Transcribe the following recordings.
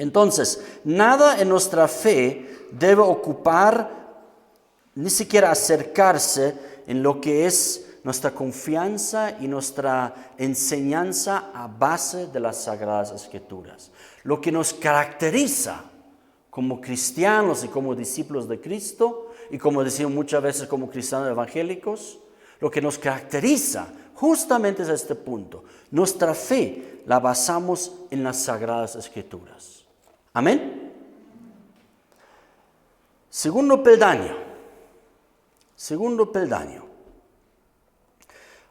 Entonces, nada en nuestra fe debe ocupar, ni siquiera acercarse en lo que es nuestra confianza y nuestra enseñanza a base de las Sagradas Escrituras. Lo que nos caracteriza como cristianos y como discípulos de Cristo, y como decimos muchas veces como cristianos evangélicos, lo que nos caracteriza justamente es este punto. Nuestra fe la basamos en las Sagradas Escrituras. Amén. Segundo peldaño.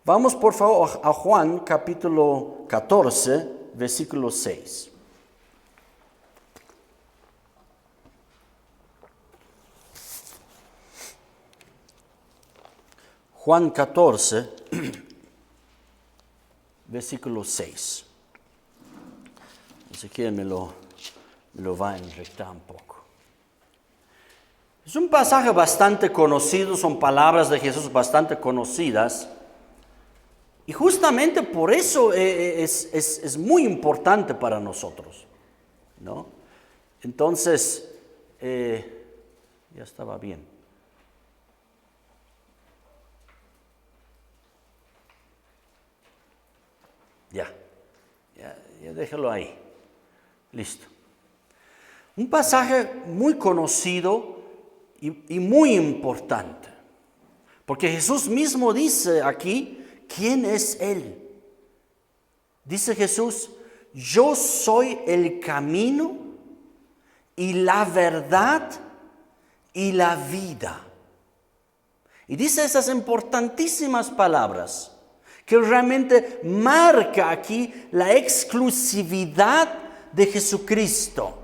Vamos por favor a Juan capítulo 14, versículo 6. Juan 14, versículo 6. Si quieren me lo va a enrectar un poco. Es un pasaje bastante conocido, son palabras de Jesús bastante conocidas. Y justamente por eso es muy importante para nosotros, ¿no? Entonces, ya estaba bien. Ya déjalo ahí. Listo. Un pasaje muy conocido y muy importante. Porque Jesús mismo dice aquí, ¿quién es Él? Dice Jesús, yo soy el camino y la verdad y la vida. Y dice esas importantísimas palabras que realmente marca aquí la exclusividad de Jesucristo.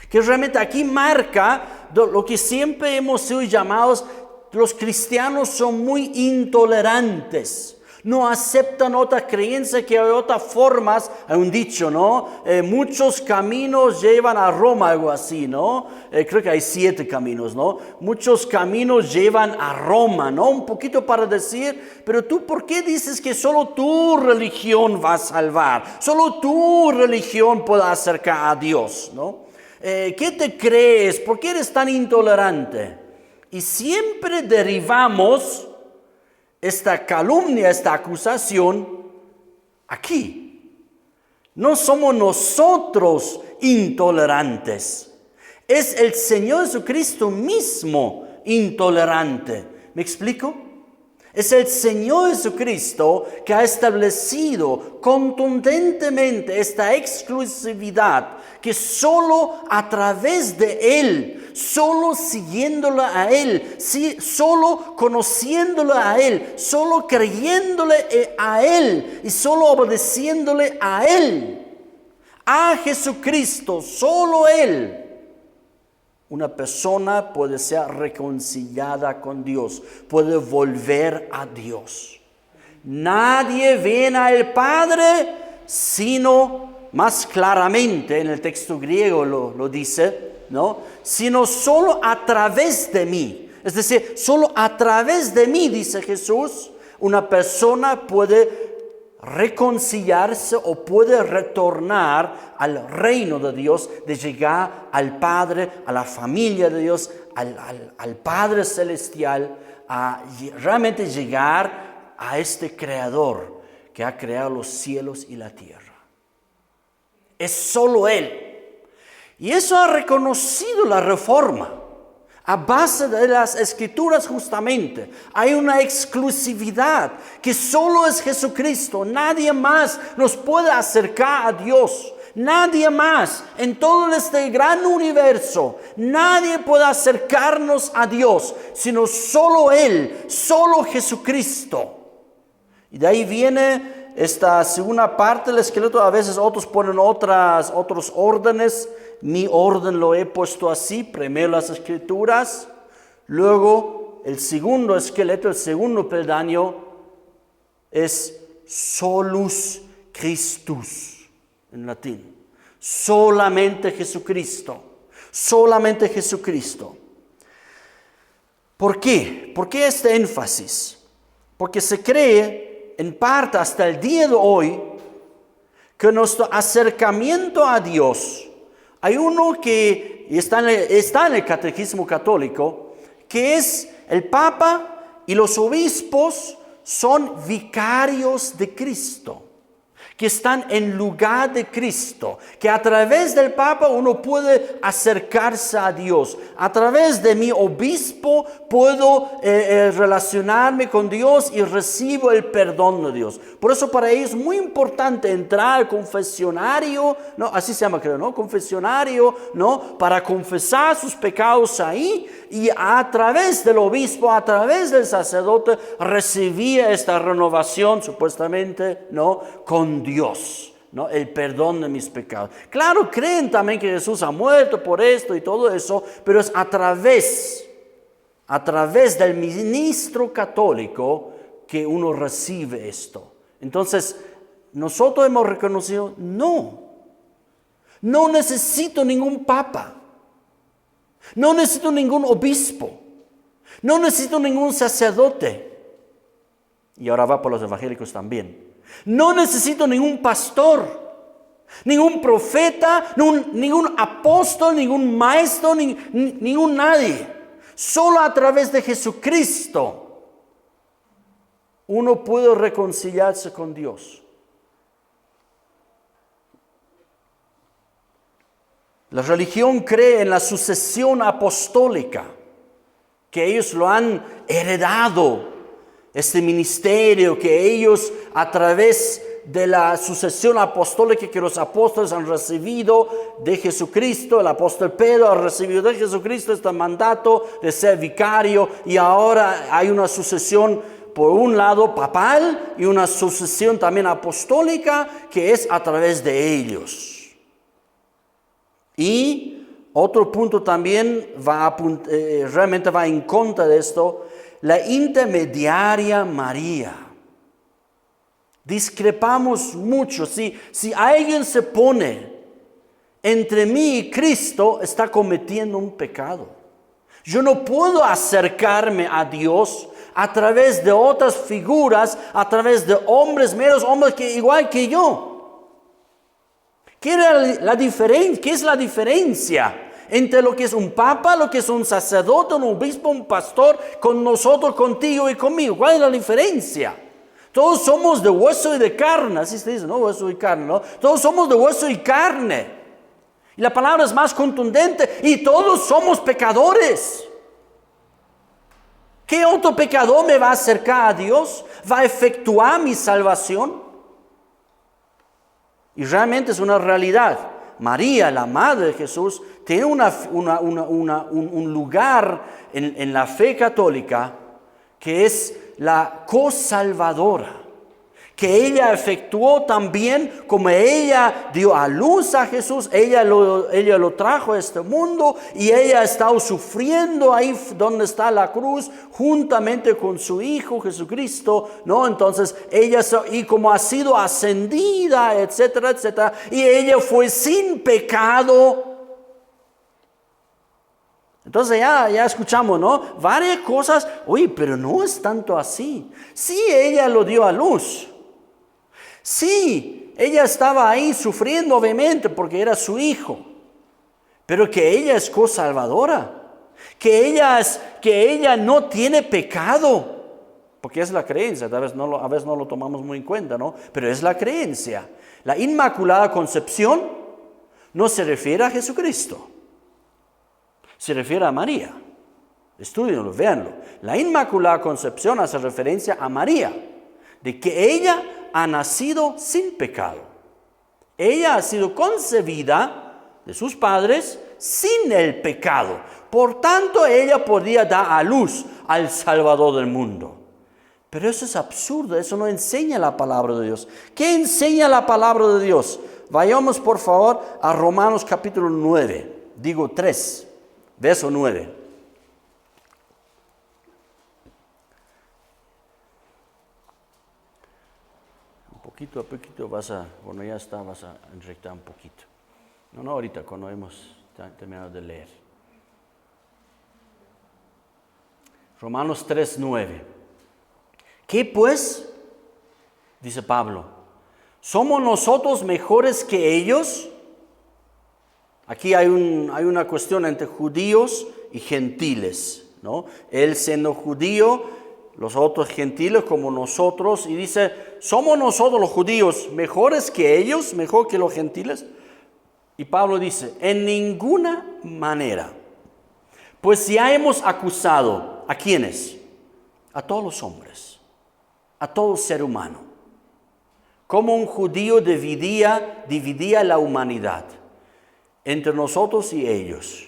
Que realmente aquí marca lo que siempre hemos sido llamados, los cristianos son muy intolerantes. No aceptan otra creencia que hay otras formas. Hay un dicho, ¿no? Muchos caminos llevan a Roma, algo así, ¿no? Creo que hay 7 caminos, ¿no? Muchos caminos llevan a Roma, ¿no? Un poquito para decir, pero tú, ¿por qué dices que solo tu religión va a salvar? Solo tu religión puede acercar a Dios, ¿no? ¿Qué te crees? ¿Por qué eres tan intolerante? Y siempre derivamos esta calumnia, esta acusación aquí. No somos nosotros intolerantes. Es el Señor Jesucristo mismo intolerante. ¿Me explico? Es el Señor Jesucristo que ha establecido contundentemente esta exclusividad, que solo a través de Él, solo siguiéndolo a Él, solo conociéndolo a Él, solo creyéndole a Él y solo obedeciéndole a Él, a Jesucristo, solo Él, una persona puede ser reconciliada con Dios, puede volver a Dios. Nadie viene al Padre sino, más claramente en el texto griego lo dice, ¿no? Sino solo a través de mí. Es decir, solo a través de mí, dice Jesús, una persona puede reconciliarse o puede retornar al reino de Dios, de llegar al Padre, a la familia de Dios, al Padre Celestial, a realmente llegar a este Creador que ha creado los cielos y la tierra. Es solo Él. Y eso ha reconocido la Reforma. A base de las Escrituras justamente, hay una exclusividad que solo es Jesucristo. Nadie más nos puede acercar a Dios. Nadie más en todo este gran universo. Nadie puede acercarnos a Dios, sino solo Él, solo Jesucristo. Y de ahí viene esta segunda parte del esqueleto. A veces otros ponen otros órdenes. Mi orden lo he puesto así: primero las Escrituras, luego el segundo esqueleto, el segundo peldaño es solus Christus en latín. Solamente Jesucristo, solamente Jesucristo. ¿Por qué? ¿Por qué este énfasis? Porque se cree en parte hasta el día de hoy que nuestro acercamiento a Dios, Hay uno que está en el Catecismo Católico, que es el Papa y los obispos son vicarios de Cristo, que están en lugar de Cristo, que a través del Papa uno puede acercarse a Dios. A través de mi obispo puedo relacionarme con Dios y recibo el perdón de Dios. Por eso para ellos es muy importante entrar al confesionario, ¿no? Así se llama, creo, ¿no? Confesionario, ¿no? Para confesar sus pecados ahí y a través del obispo, a través del sacerdote, recibir esta renovación supuestamente, ¿no? Con Dios, ¿no? El perdón de mis pecados. Claro, creen también que Jesús ha muerto por esto y todo eso, pero es a través del ministro católico que uno recibe esto. Entonces, nosotros hemos reconocido, no necesito ningún papa, no necesito ningún obispo, no necesito ningún sacerdote. Y ahora va por los evangélicos también. No necesito ningún pastor, ningún profeta, ningún apóstol, ningún maestro, ningún nadie. Solo a través de Jesucristo uno puede reconciliarse con Dios. La religión cree en la sucesión apostólica, que ellos lo han heredado. Este ministerio que ellos a través de la sucesión apostólica que los apóstoles han recibido de Jesucristo, el apóstol Pedro ha recibido de Jesucristo este mandato de ser vicario y ahora hay una sucesión por un lado papal y una sucesión también apostólica que es a través de ellos. Y otro punto también realmente va en contra de esto. La intermediaria María. Discrepamos mucho. Si alguien se pone entre mí y Cristo, está cometiendo un pecado. Yo no puedo acercarme a Dios a través de otras figuras, a través de hombres, meros hombres que igual que yo. ¿Qué es la diferencia entre lo que es un papa, lo que es un sacerdote, un obispo, un pastor, con nosotros, contigo y conmigo? ¿Cuál es la diferencia? Todos somos de hueso y de carne, así se dice, ¿no? Hueso y carne, ¿no? Todos somos de hueso y carne. Y la palabra es más contundente, y todos somos pecadores. ¿Qué otro pecador me va a acercar a Dios? ¿Va a efectuar mi salvación? Y realmente es una realidad. María, la madre de Jesús, tiene un lugar en la fe católica que es la cosalvadora, que ella efectuó también como ella dio a luz a Jesús, ella lo trajo a este mundo y ella ha estado sufriendo ahí donde está la cruz juntamente con su Hijo Jesucristo, ¿no? Entonces ella, y como ha sido ascendida, etcétera, etcétera, y ella fue sin pecado. Entonces ya escuchamos, ¿no? Varias cosas, oye, pero no es tanto así. Sí, ella lo dio a luz. Sí, ella estaba ahí sufriendo obviamente porque era su hijo, pero que ella es cosalvadora, que ella no tiene pecado, porque es la creencia, a veces no lo tomamos muy en cuenta, ¿no? Pero es la creencia. La Inmaculada Concepción no se refiere a Jesucristo, se refiere a María. Estudienlo, véanlo. La Inmaculada Concepción hace referencia a María, de que ella ha nacido sin pecado. Ella ha sido concebida de sus padres sin el pecado. Por tanto, ella podía dar a luz al Salvador del mundo. Pero eso es absurdo, eso no enseña la palabra de Dios. ¿Qué enseña la palabra de Dios? Vayamos por favor a Romanos capítulo 9, digo 3, verso 9. Poquito a poquito cuando ya está, vas a enrectar un poquito. No ahorita, cuando hemos terminado de leer. Romanos 3:9. ¿Qué pues? Dice Pablo. ¿Somos nosotros mejores que ellos? Aquí hay una cuestión entre judíos y gentiles, ¿no? Él siendo judío, los otros gentiles como nosotros, y dice, ¿somos nosotros los judíos mejores que ellos, mejor que los gentiles? Y Pablo dice, en ninguna manera. Pues ya hemos acusado, ¿a quiénes? A todos los hombres, a todo ser humano. Como un judío dividía la humanidad entre nosotros y ellos,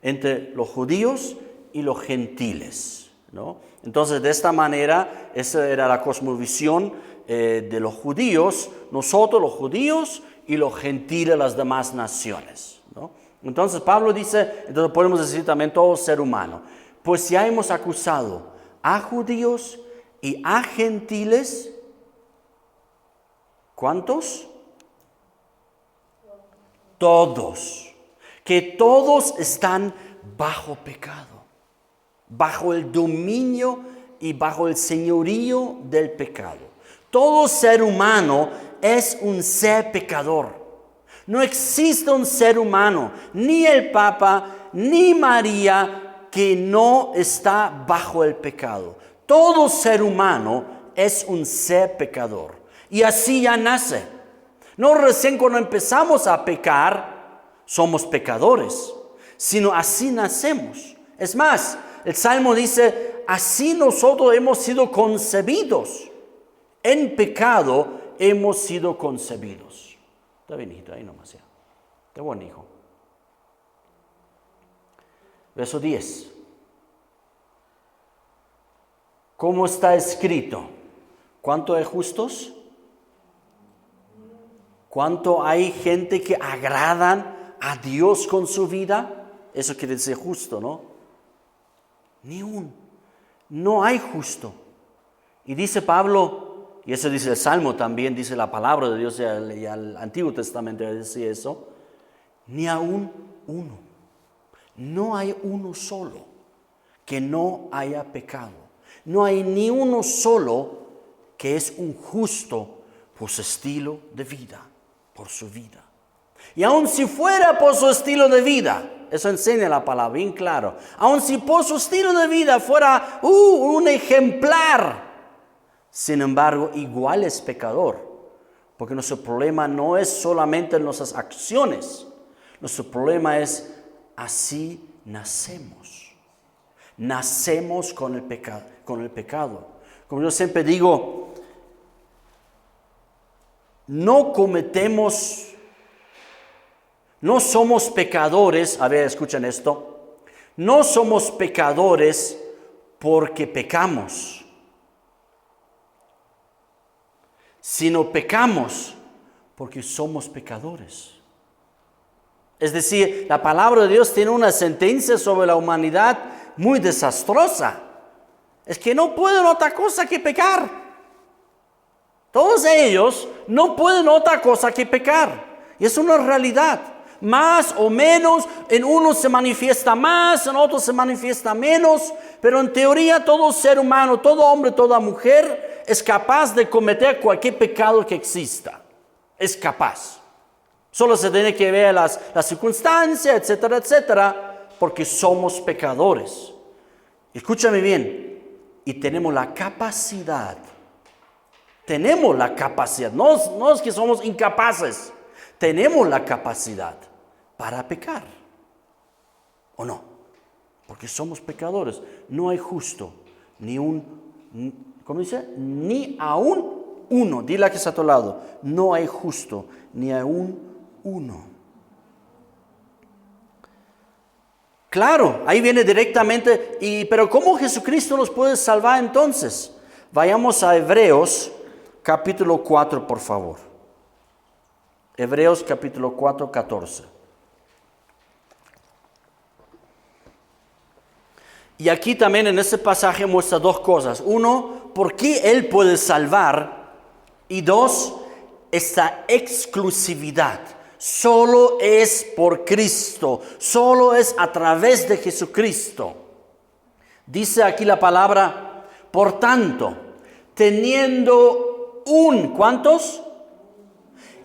entre los judíos y los gentiles, ¿no? Entonces, de esta manera, esa era la cosmovisión de los judíos, nosotros los judíos y los gentiles, las demás naciones, ¿no? Entonces, Pablo dice, entonces podemos decir también todo ser humano, pues ya hemos acusado a judíos y a gentiles. ¿Cuántos? Todos. Que todos están bajo pecado, bajo el dominio y bajo el señorío del pecado. Todo ser humano es un ser pecador. No existe un ser humano, ni el Papa, ni María, que no está bajo el pecado. Todo ser humano es un ser pecador. Y así ya nace. No recién cuando empezamos a pecar, somos pecadores, sino así nacemos. Es más, el Salmo dice, así nosotros hemos sido concebidos. En pecado hemos sido concebidos. Está bien, hijito, ahí nomás ya. Está buen hijo. Verso 10. ¿Cómo está escrito? ¿Cuánto hay justos? ¿Cuánto hay gente que agradan a Dios con su vida? Eso quiere decir justo, ¿no? Ni uno. No hay justo. Y dice Pablo, y eso dice el Salmo también, dice la palabra de Dios, y al Antiguo Testamento dice eso, ni aún uno. No hay uno solo que no haya pecado. No hay ni uno solo que es un justo por su estilo de vida, por su vida. Y aun si fuera por su estilo de vida, eso enseña la palabra bien claro, aun si por su estilo de vida fuera un ejemplar, sin embargo, igual es pecador, porque nuestro problema no es solamente en nuestras acciones, nuestro problema es así nacemos. Nacemos con el pecado. Como yo siempre digo, no somos pecadores, a ver, escuchen esto, no somos pecadores porque pecamos, sino pecamos porque somos pecadores. Es decir, la palabra de Dios tiene una sentencia sobre la humanidad muy desastrosa. Es que no pueden otra cosa que pecar. Todos ellos no pueden otra cosa que pecar. Y es una realidad. Más o menos, en unos se manifiesta más, en otros se manifiesta menos. Pero en teoría todo ser humano, todo hombre, toda mujer es capaz de cometer cualquier pecado que exista. Es capaz. Solo se tiene que ver las circunstancias, etcétera, etcétera, porque somos pecadores. Escúchame bien. Y tenemos la capacidad. No es que somos incapaces. Tenemos la capacidad para pecar. ¿O no? Porque somos pecadores. No hay justo, ¿cómo dice? Ni aún uno. Dile a que está a tu lado. No hay justo, ni aún uno. Claro, ahí viene directamente, pero ¿cómo Jesucristo nos puede salvar entonces? Vayamos a Hebreos capítulo 4, por favor. Hebreos capítulo 4, 14. Y aquí también en este pasaje muestra dos cosas. Uno, ¿por qué Él puede salvar? Y dos, esta exclusividad. Solo es por Cristo, solo es a través de Jesucristo. Dice aquí la palabra, por tanto, teniendo ¿cuántos?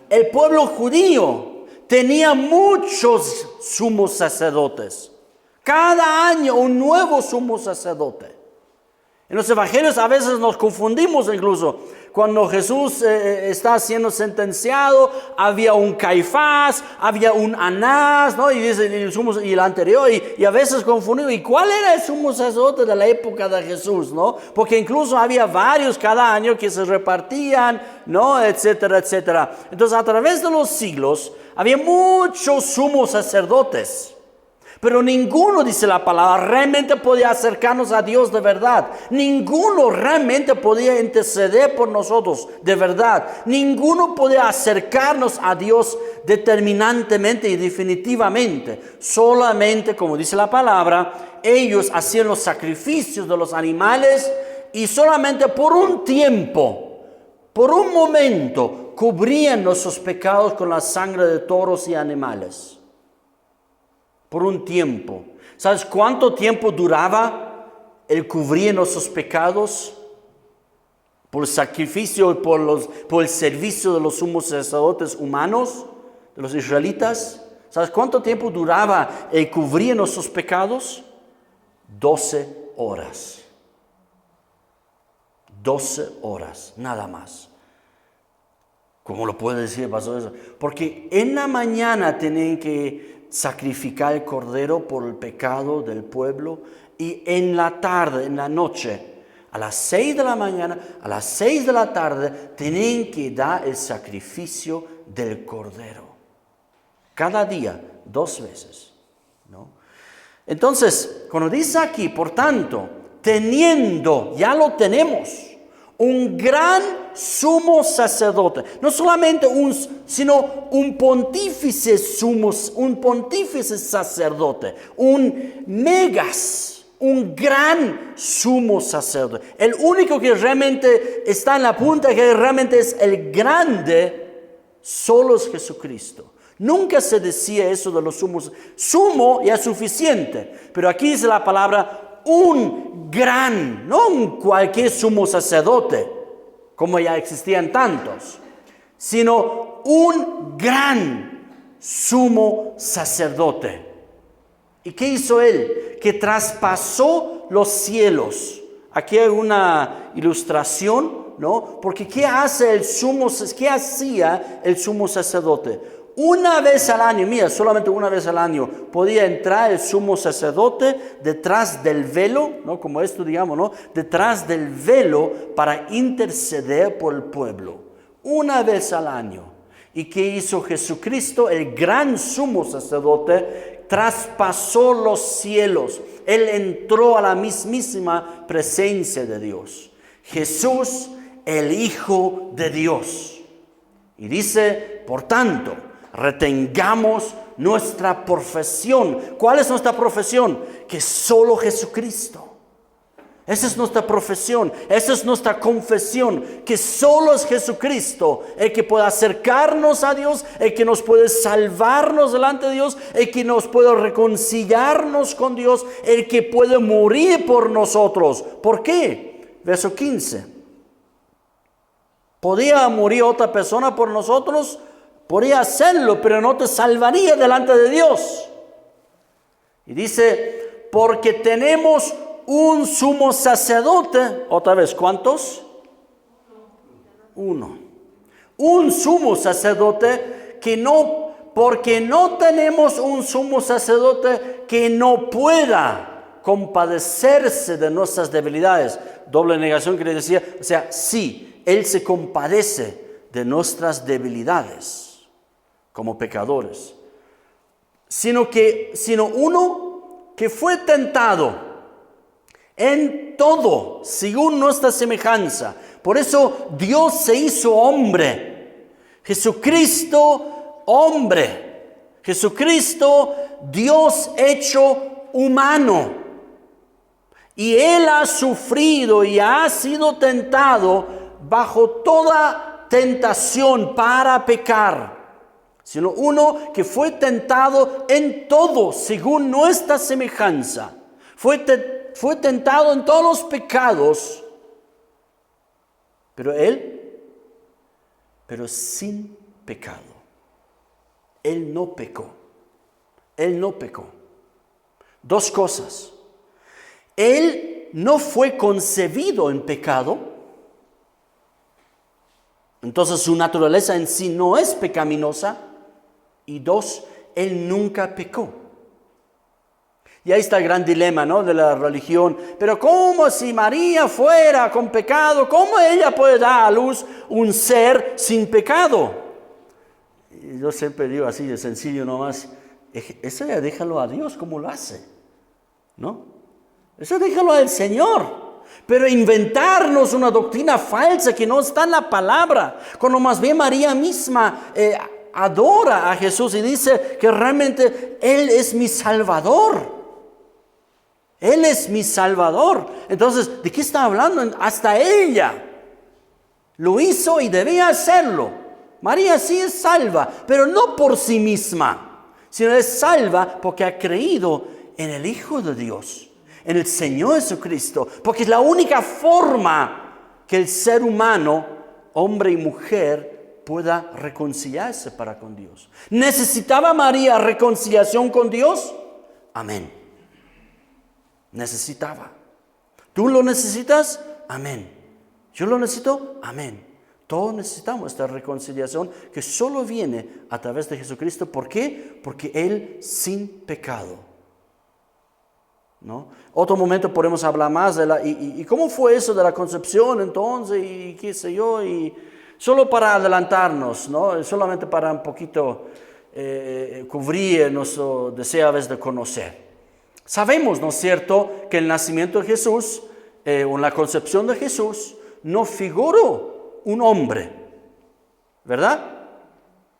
El pueblo judío tenía muchos sumos sacerdotes. Cada año un nuevo sumo sacerdote. En los evangelios a veces nos confundimos incluso. Cuando Jesús está siendo sentenciado, había un Caifás, había un Anás, ¿no? Y dice y el anterior, y a veces confundimos. ¿Y cuál era el sumo sacerdote de la época de Jesús, no? Porque incluso había varios cada año que se repartían, ¿no? Etcétera, etcétera. Entonces, a través de los siglos, había muchos sumos sacerdotes. Pero ninguno, dice la palabra, realmente podía acercarnos a Dios de verdad. Ninguno realmente podía interceder por nosotros de verdad. Ninguno podía acercarnos a Dios determinantemente y definitivamente. Solamente, como dice la palabra, ellos hacían los sacrificios de los animales y solamente por un tiempo, por un momento, cubrían nuestros pecados con la sangre de toros y animales. Por un tiempo. ¿Sabes cuánto tiempo duraba el cubrir nuestros pecados? Por el sacrificio, por el servicio de los sumos sacerdotes humanos, de los israelitas. ¿Sabes cuánto tiempo duraba el cubrir nuestros pecados? 12 horas. 12 horas, nada más. ¿Cómo lo puede decir, pastor? Eso? Porque en la mañana tenían que sacrificar el cordero por el pecado del pueblo, y en la tarde, en la noche, a las 6 de la mañana, a las 6 de la tarde, tenían que dar el sacrificio del cordero. Cada día, 2 veces, ¿no? Entonces, cuando dice aquí, por tanto, teniendo, ya lo tenemos, un gran sumo sacerdote, no solamente sino un pontífice sacerdote, un gran sumo sacerdote. El único que realmente está en la punta, que realmente es el grande, solo es Jesucristo. Nunca se decía eso de los sumos. Sumo ya es suficiente, pero aquí dice la palabra un gran, no un cualquier sumo sacerdote, como ya existían tantos, sino un gran sumo sacerdote. ¿Y qué hizo él? Que traspasó los cielos. Aquí hay una ilustración, ¿no? Porque ¿qué hacía el sumo sacerdote? Una vez al año, mira, solamente una vez al año podía entrar el sumo sacerdote detrás del velo, ¿no? Como esto, digamos, ¿no? Detrás del velo para interceder por el pueblo. Una vez al año. ¿Y qué hizo Jesucristo? El gran sumo sacerdote traspasó los cielos. Él entró a la mismísima presencia de Dios. Jesús, el Hijo de Dios. Y dice, por tanto, retengamos nuestra profesión. ¿Cuál es nuestra profesión? Que solo Jesucristo. Esa es nuestra profesión, esa es nuestra confesión, que solo es Jesucristo el que puede acercarnos a Dios, el que nos puede salvarnos delante de Dios, el que nos puede reconciliarnos con Dios, el que puede morir por nosotros. ¿Por qué? Verso 15. ¿Podía morir otra persona por nosotros? Podría hacerlo, pero no te salvaría delante de Dios. Y dice, porque tenemos un sumo sacerdote. Otra vez, ¿cuántos? Uno. Un sumo sacerdote porque no tenemos un sumo sacerdote que no pueda compadecerse de nuestras debilidades. Doble negación quiere decir, o sea, sí, Él se compadece de nuestras debilidades como pecadores, sino uno que fue tentado en todo, según nuestra semejanza. Por eso Dios se hizo hombre. Jesucristo, hombre. Jesucristo, Dios hecho humano. Y Él ha sufrido y ha sido tentado bajo toda tentación para pecar. Sino uno que fue tentado en todo, según nuestra semejanza. Fue tentado en todos los pecados, pero sin pecado. Él no pecó. Él no pecó. Dos cosas. Él no fue concebido en pecado. Entonces su naturaleza en sí no es pecaminosa. Y dos, Él nunca pecó. Y ahí está el gran dilema, ¿no?, de la religión. Pero ¿cómo si María fuera con pecado? ¿Cómo ella puede dar a luz un ser sin pecado? Y yo siempre digo así de sencillo nomás. Eso ya déjalo a Dios como lo hace, ¿no? Eso déjalo al Señor. Pero inventarnos una doctrina falsa que no está en la palabra, cuando más bien María misma adora a Jesús y dice que realmente Él es mi Salvador. Él es mi Salvador. Entonces, ¿de qué está hablando? Hasta ella lo hizo y debía hacerlo. María sí es salva, pero no por sí misma, sino es salva porque ha creído en el Hijo de Dios, en el Señor Jesucristo, porque es la única forma que el ser humano, hombre y mujer, pueda reconciliarse para con Dios. ¿Necesitaba María reconciliación con Dios? Amén. Necesitaba. ¿Tú lo necesitas? Amén. ¿Yo lo necesito? Amén. Todos necesitamos esta reconciliación que solo viene a través de Jesucristo. ¿Por qué? Porque Él sin pecado, ¿no? Otro momento podemos hablar más de y cómo fue eso de la concepción entonces y qué sé yo, y solo para adelantarnos, ¿no? Solamente para un poquito cubrir nuestro deseo a veces de conocer. Sabemos, ¿no es cierto?, que el nacimiento de Jesús o en la concepción de Jesús no figuró un hombre, ¿verdad?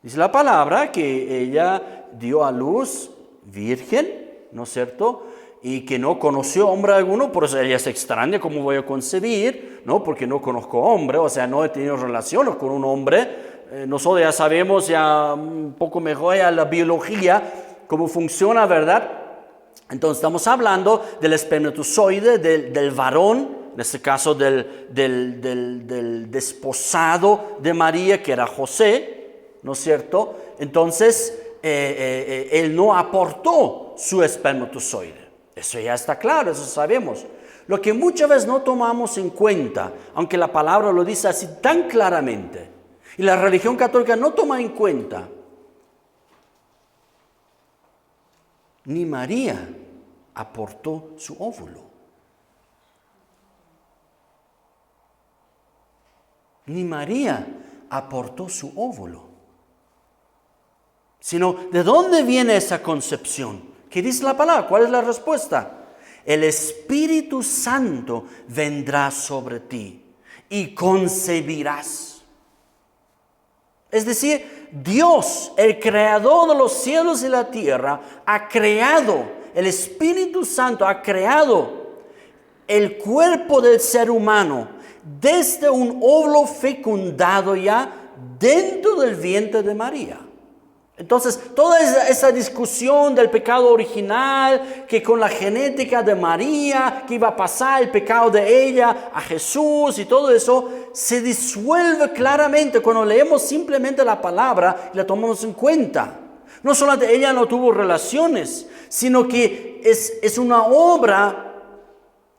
Dice la palabra que ella dio a luz virgen, ¿no es cierto?, y que no conoció hombre alguno, por eso ella se extraña, ¿cómo voy a concebir? ¿No? Porque no conozco hombre, o sea, no he tenido relaciones con un hombre. Nosotros ya sabemos ya un poco mejor ya la biología, cómo funciona, ¿verdad? Entonces estamos hablando del espermatozoide, del varón, en este caso del desposado de María, que era José, ¿no es cierto? Entonces, él no aportó su espermatozoide. Eso ya está claro, eso sabemos. Lo que muchas veces no tomamos en cuenta, aunque la palabra lo dice así tan claramente, y la religión católica no toma en cuenta, ni María aportó su óvulo. Ni María aportó su óvulo. Sino, ¿de dónde viene esa concepción? ¿Qué dice la palabra? ¿Cuál es la respuesta? El Espíritu Santo vendrá sobre ti y concebirás. Es decir, Dios, el creador de los cielos y la tierra, ha creado, el Espíritu Santo ha creado el cuerpo del ser humano desde un óvulo fecundado ya dentro del vientre de María. Entonces, toda esa discusión del pecado original, que con la genética de María, que iba a pasar el pecado de ella a Jesús y todo eso, se disuelve claramente cuando leemos simplemente la palabra y la tomamos en cuenta. No solamente ella no tuvo relaciones, sino que es una obra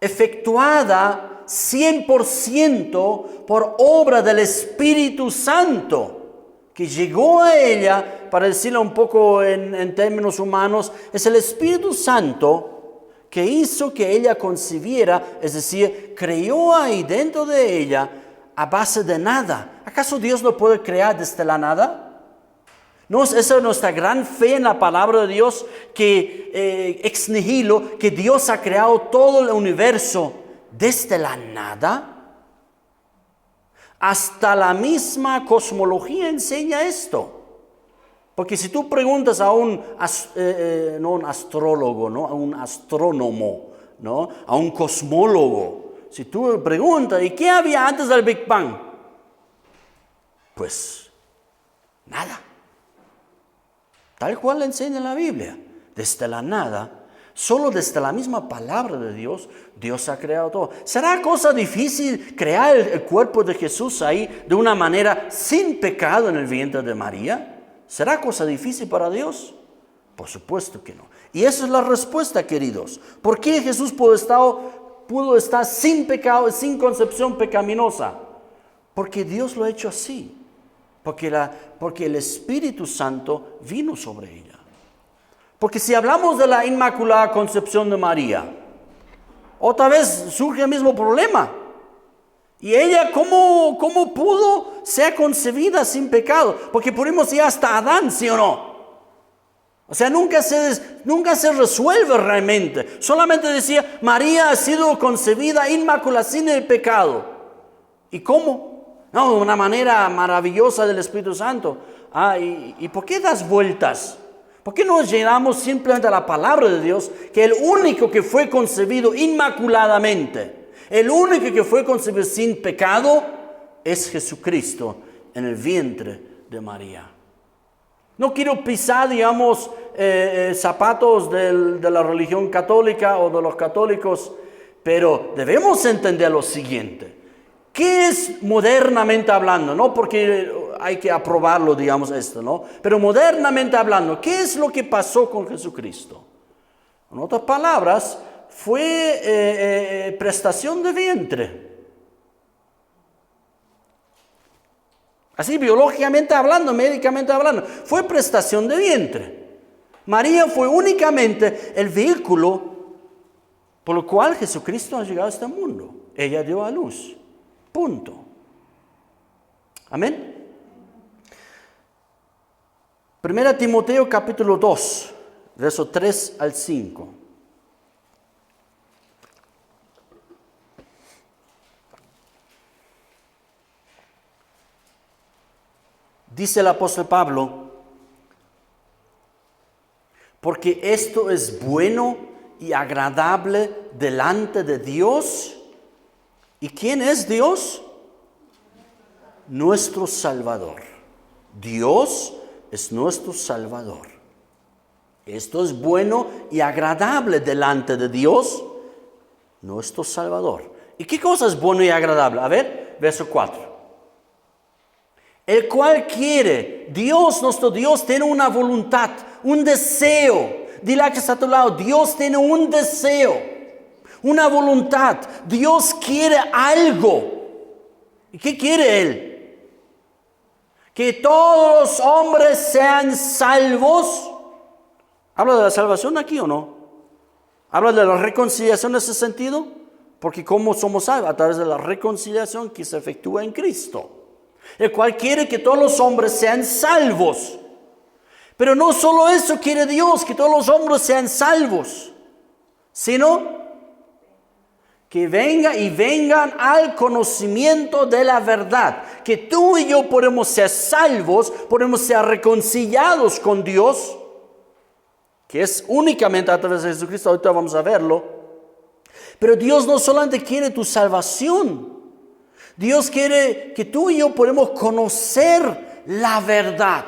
efectuada 100% por obra del Espíritu Santo, que llegó a ella, para decirlo un poco en términos humanos, es el Espíritu Santo que hizo que ella concibiera, es decir, creó ahí dentro de ella a base de nada. ¿Acaso Dios no puede crear desde la nada? ¿No es esa nuestra gran fe en la palabra de Dios, que ex nihilo, que Dios ha creado todo el universo desde la nada? Hasta la misma cosmología enseña esto. Porque si tú preguntas a no un astrólogo, ¿no?, a un astrónomo, ¿no?, a un cosmólogo, si tú preguntas, ¿y qué había antes del Big Bang? Pues nada. Tal cual enseña la Biblia. Desde la nada, solo desde la misma palabra de Dios, Dios ha creado todo. ¿Será cosa difícil crear el cuerpo de Jesús ahí de una manera sin pecado en el vientre de María? ¿Será cosa difícil para Dios? Por supuesto que no. Y esa es la respuesta, queridos. ¿Por qué Jesús pudo estar sin pecado, sin concepción pecaminosa? Porque Dios lo ha hecho así. Porque el Espíritu Santo vino sobre ella. Porque si hablamos de la Inmaculada Concepción de María, otra vez surge el mismo problema. Y ella, ¿cómo pudo ser concebida sin pecado? Porque podemos ir hasta Adán, ¿sí o no? O sea, nunca se resuelve realmente. Solamente decía, María ha sido concebida inmaculada sin el pecado. ¿Y cómo? No, de una manera maravillosa del Espíritu Santo. ¿Y por qué das vueltas? ¿Por qué no llegamos simplemente a la palabra de Dios? Que el único que fue concebido inmaculadamente, el único que fue concebido sin pecado, es Jesucristo en el vientre de María. No quiero pisar, digamos, zapatos de la religión católica o de los católicos, pero debemos entender lo siguiente. ¿Qué es modernamente hablando? No porque hay que aprobarlo, digamos esto, ¿no? Pero modernamente hablando, ¿qué es lo que pasó con Jesucristo? En otras palabras, fue prestación de vientre. Así biológicamente hablando, médicamente hablando, fue prestación de vientre. María fue únicamente el vehículo por lo cual Jesucristo ha llegado a este mundo. Ella dio a luz. Punto. Amén. 1 Timoteo capítulo 2, verso 3 al 5. Dice el apóstol Pablo, porque esto es bueno y agradable delante de Dios. ¿Y quién es Dios? Nuestro Salvador. Dios es nuestro Salvador. Esto es bueno y agradable delante de Dios, nuestro Salvador. ¿Y qué cosa es bueno y agradable? A ver, verso 4. El cual quiere, Dios, nuestro Dios, tiene una voluntad, un deseo. Dile a que está a tu lado, Dios tiene un deseo, una voluntad. Dios quiere algo. ¿Y qué quiere Él? Que todos los hombres sean salvos. ¿Habla de la salvación aquí o no? ¿Habla de la reconciliación en ese sentido? Porque ¿cómo somos salvos? A través de la reconciliación que se efectúa en Cristo. El cual quiere que todos los hombres sean salvos. Pero no solo eso quiere Dios, que todos los hombres sean salvos, sino que vengan al conocimiento de la verdad. Que tú y yo podemos ser salvos, podemos ser reconciliados con Dios, que es únicamente a través de Jesucristo. Ahorita vamos a verlo. Pero Dios no solamente quiere tu salvación. Dios quiere que tú y yo podamos conocer la verdad.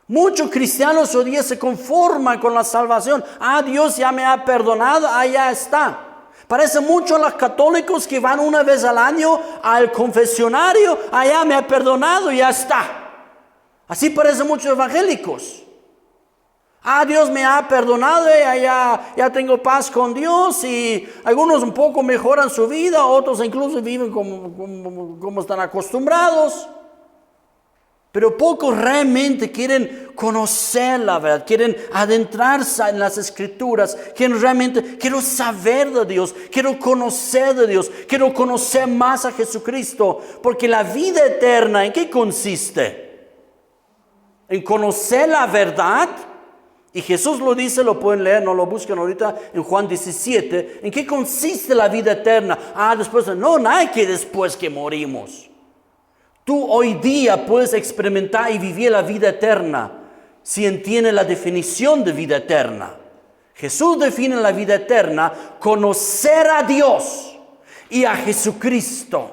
Muchos cristianos hoy día se conforman con la salvación. Dios ya me ha perdonado, ya está. Parece mucho a los católicos que van una vez al año al confesionario, ya me ha perdonado, ya está. Así parecen muchos evangélicos. Dios me ha perdonado, ya tengo paz con Dios, y algunos un poco mejoran su vida, otros incluso viven como están acostumbrados. Pero pocos realmente quieren conocer la verdad, quieren adentrarse en las Escrituras, quiero saber de Dios, quiero conocer de Dios, quiero conocer más a Jesucristo, porque la vida eterna, ¿en qué consiste? En conocer la verdad. Y Jesús lo dice, lo pueden leer, no lo busquen ahorita, en Juan 17. ¿En qué consiste la vida eterna? No hay que después que morimos. Tú hoy día puedes experimentar y vivir la vida eterna si entiendes la definición de vida eterna. Jesús define la vida eterna, conocer a Dios y a Jesucristo.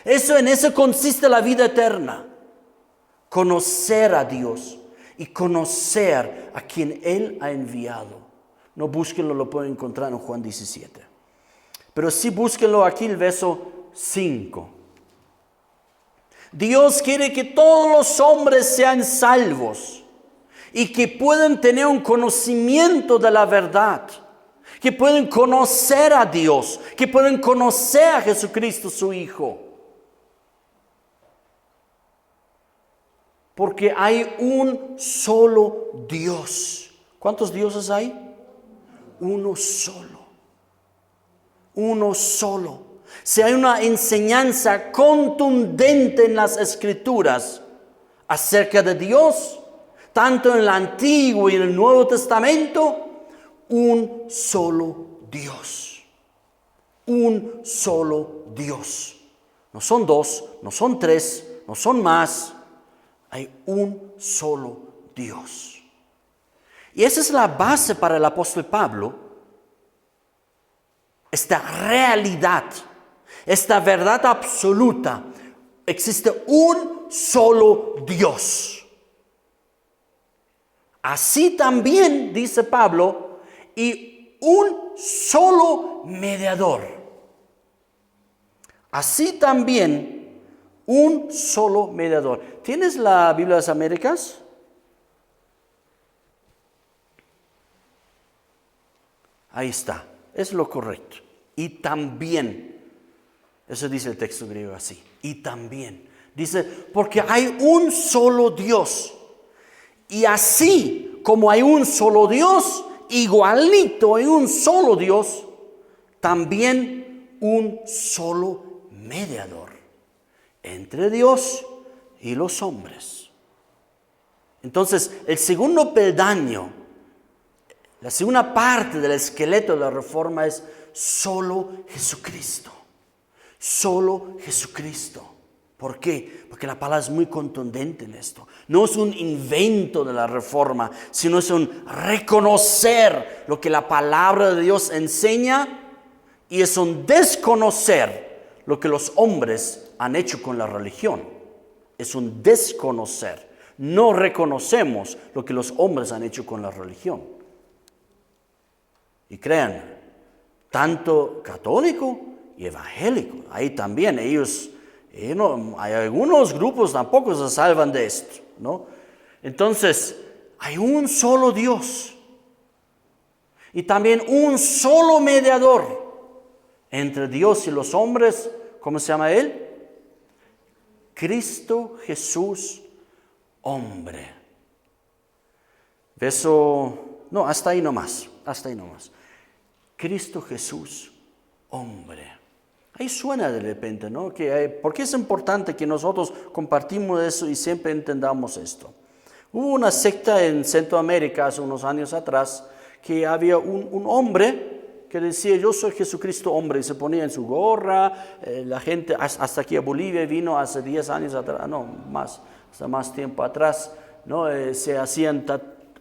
En eso consiste la vida eterna. Conocer a Dios y conocer a quien Él ha enviado. No búsquenlo, lo pueden encontrar en Juan 17. Pero sí búsquenlo aquí, el verso 5. Dios quiere que todos los hombres sean salvos y que puedan tener un conocimiento de la verdad, que puedan conocer a Dios, que puedan conocer a Jesucristo su Hijo. Porque hay un solo Dios. ¿Cuántos dioses hay? Uno solo. Uno solo. Si hay una enseñanza contundente en las Escrituras acerca de Dios, tanto en el Antiguo y en el Nuevo Testamento, un solo Dios. Un solo Dios. No son dos, no son tres, no son más. Hay un solo Dios. Y esa es la base para el apóstol Pablo. Esta realidad, esta verdad absoluta. Existe un solo Dios. Así también, dice Pablo, y un solo mediador. Así también, un solo mediador. ¿Tienes la Biblia de las Américas? Ahí está, es lo correcto. Y también, eso dice el texto griego así, y también. Dice, porque hay un solo Dios. Y así como hay un solo Dios, igualito hay un solo Dios, también un solo mediador entre Dios y los hombres. Entonces, el segundo peldaño, la segunda parte del esqueleto de la reforma es solo Jesucristo. Solo Jesucristo. ¿Por qué? Porque la palabra es muy contundente en esto. No es un invento de la reforma, sino es un reconocer lo que la palabra de Dios enseña y es un desconocer lo que los hombres han hecho con la religión. Es un desconocer. No reconocemos lo que los hombres han hecho con la religión. Y crean, tanto católico y evangélico, ahí también ellos, hay algunos grupos tampoco se salvan de esto, ¿no? Entonces, hay un solo Dios y también un solo mediador entre Dios y los hombres. ¿Cómo se llama Él? Cristo Jesús, hombre. Hasta ahí nomás. Cristo Jesús, hombre. Ahí suena de repente, ¿no? Porque es importante que nosotros compartimos eso y siempre entendamos esto. Hubo una secta en Centroamérica hace unos años atrás que había un hombre que decía, yo soy Jesucristo hombre, y se ponía en su gorra. La gente hasta aquí a Bolivia vino hace 10 años atrás, hasta más tiempo atrás, ¿no? Se hacían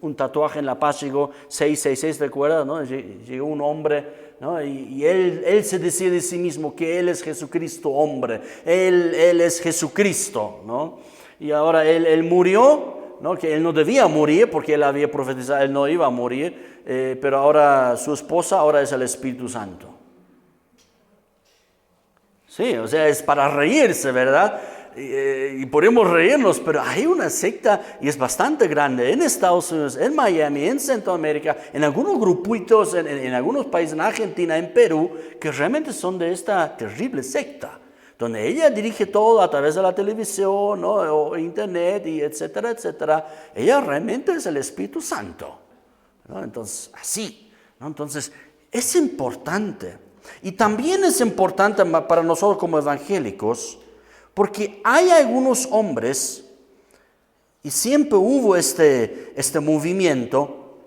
un tatuaje en La Paz, llegó 666, ¿recuerdas? ¿No? Llegó un hombre, ¿no? Y él se decía de sí mismo que él es Jesucristo hombre, él es Jesucristo, ¿no? Y ahora él murió, ¿no? Que él no debía morir porque él había profetizado, él no iba a morir, pero ahora su esposa ahora es el Espíritu Santo. Sí, o sea, es para reírse, ¿verdad? Y podemos reírnos, pero hay una secta y es bastante grande en Estados Unidos, en Miami, en Centroamérica, en algunos grupitos, en algunos países, en Argentina, en Perú, que realmente son de esta terrible secta, donde ella dirige todo a través de la televisión, ¿no? O internet, y etcétera, etcétera. Ella realmente es el Espíritu Santo, ¿no? Entonces, así, ¿no? Entonces, es importante. Y también es importante para nosotros como evangélicos, porque hay algunos hombres, y siempre hubo este movimiento,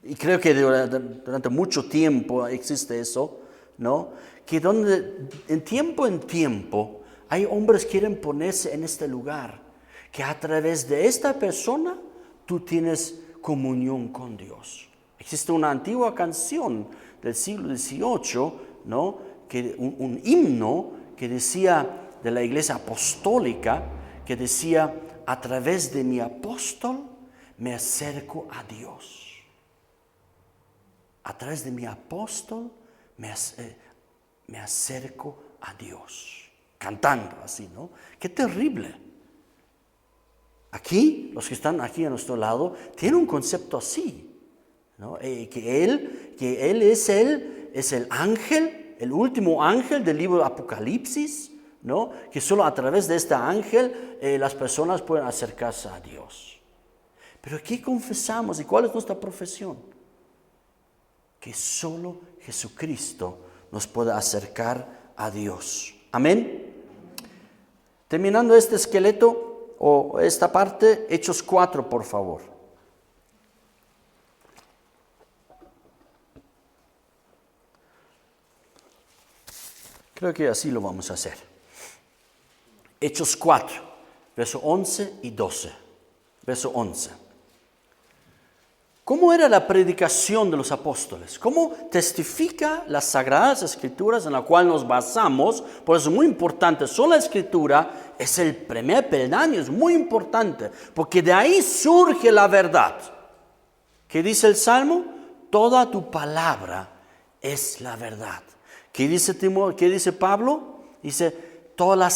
y creo que durante mucho tiempo existe eso, ¿no? Que donde en tiempo hay hombres que quieren ponerse en este lugar, que a través de esta persona tú tienes comunión con Dios. Existe una antigua canción del siglo XVIII, ¿no? Que un himno que decía de la iglesia apostólica, que decía, a través de mi apóstol me acerco a Dios. A través de mi apóstol me acerco a Dios. cantando así, ¿no? Qué terrible. Aquí, los que están aquí a nuestro lado, tienen un concepto así, ¿no? Que él es el ángel, el último ángel del libro de Apocalipsis, ¿no? Que solo a través de este ángel las personas pueden acercarse a Dios. Pero ¿qué confesamos y cuál es nuestra profesión? Que solo Jesucristo nos puede acercar a Dios. Amén. Terminando este esqueleto o esta parte, Hechos 4, por favor. Creo que así lo vamos a hacer. Hechos 4, verso 11 y 12. Verso 11. ¿Cómo era la predicación de los apóstoles? ¿Cómo testifica las Sagradas Escrituras en la cual nos basamos? Por eso es muy importante. Solo la Escritura es el primer peldaño, es muy importante, porque de ahí surge la verdad. ¿Qué dice el Salmo? Toda tu palabra es la verdad. ¿Qué dice Pablo? Dice, toda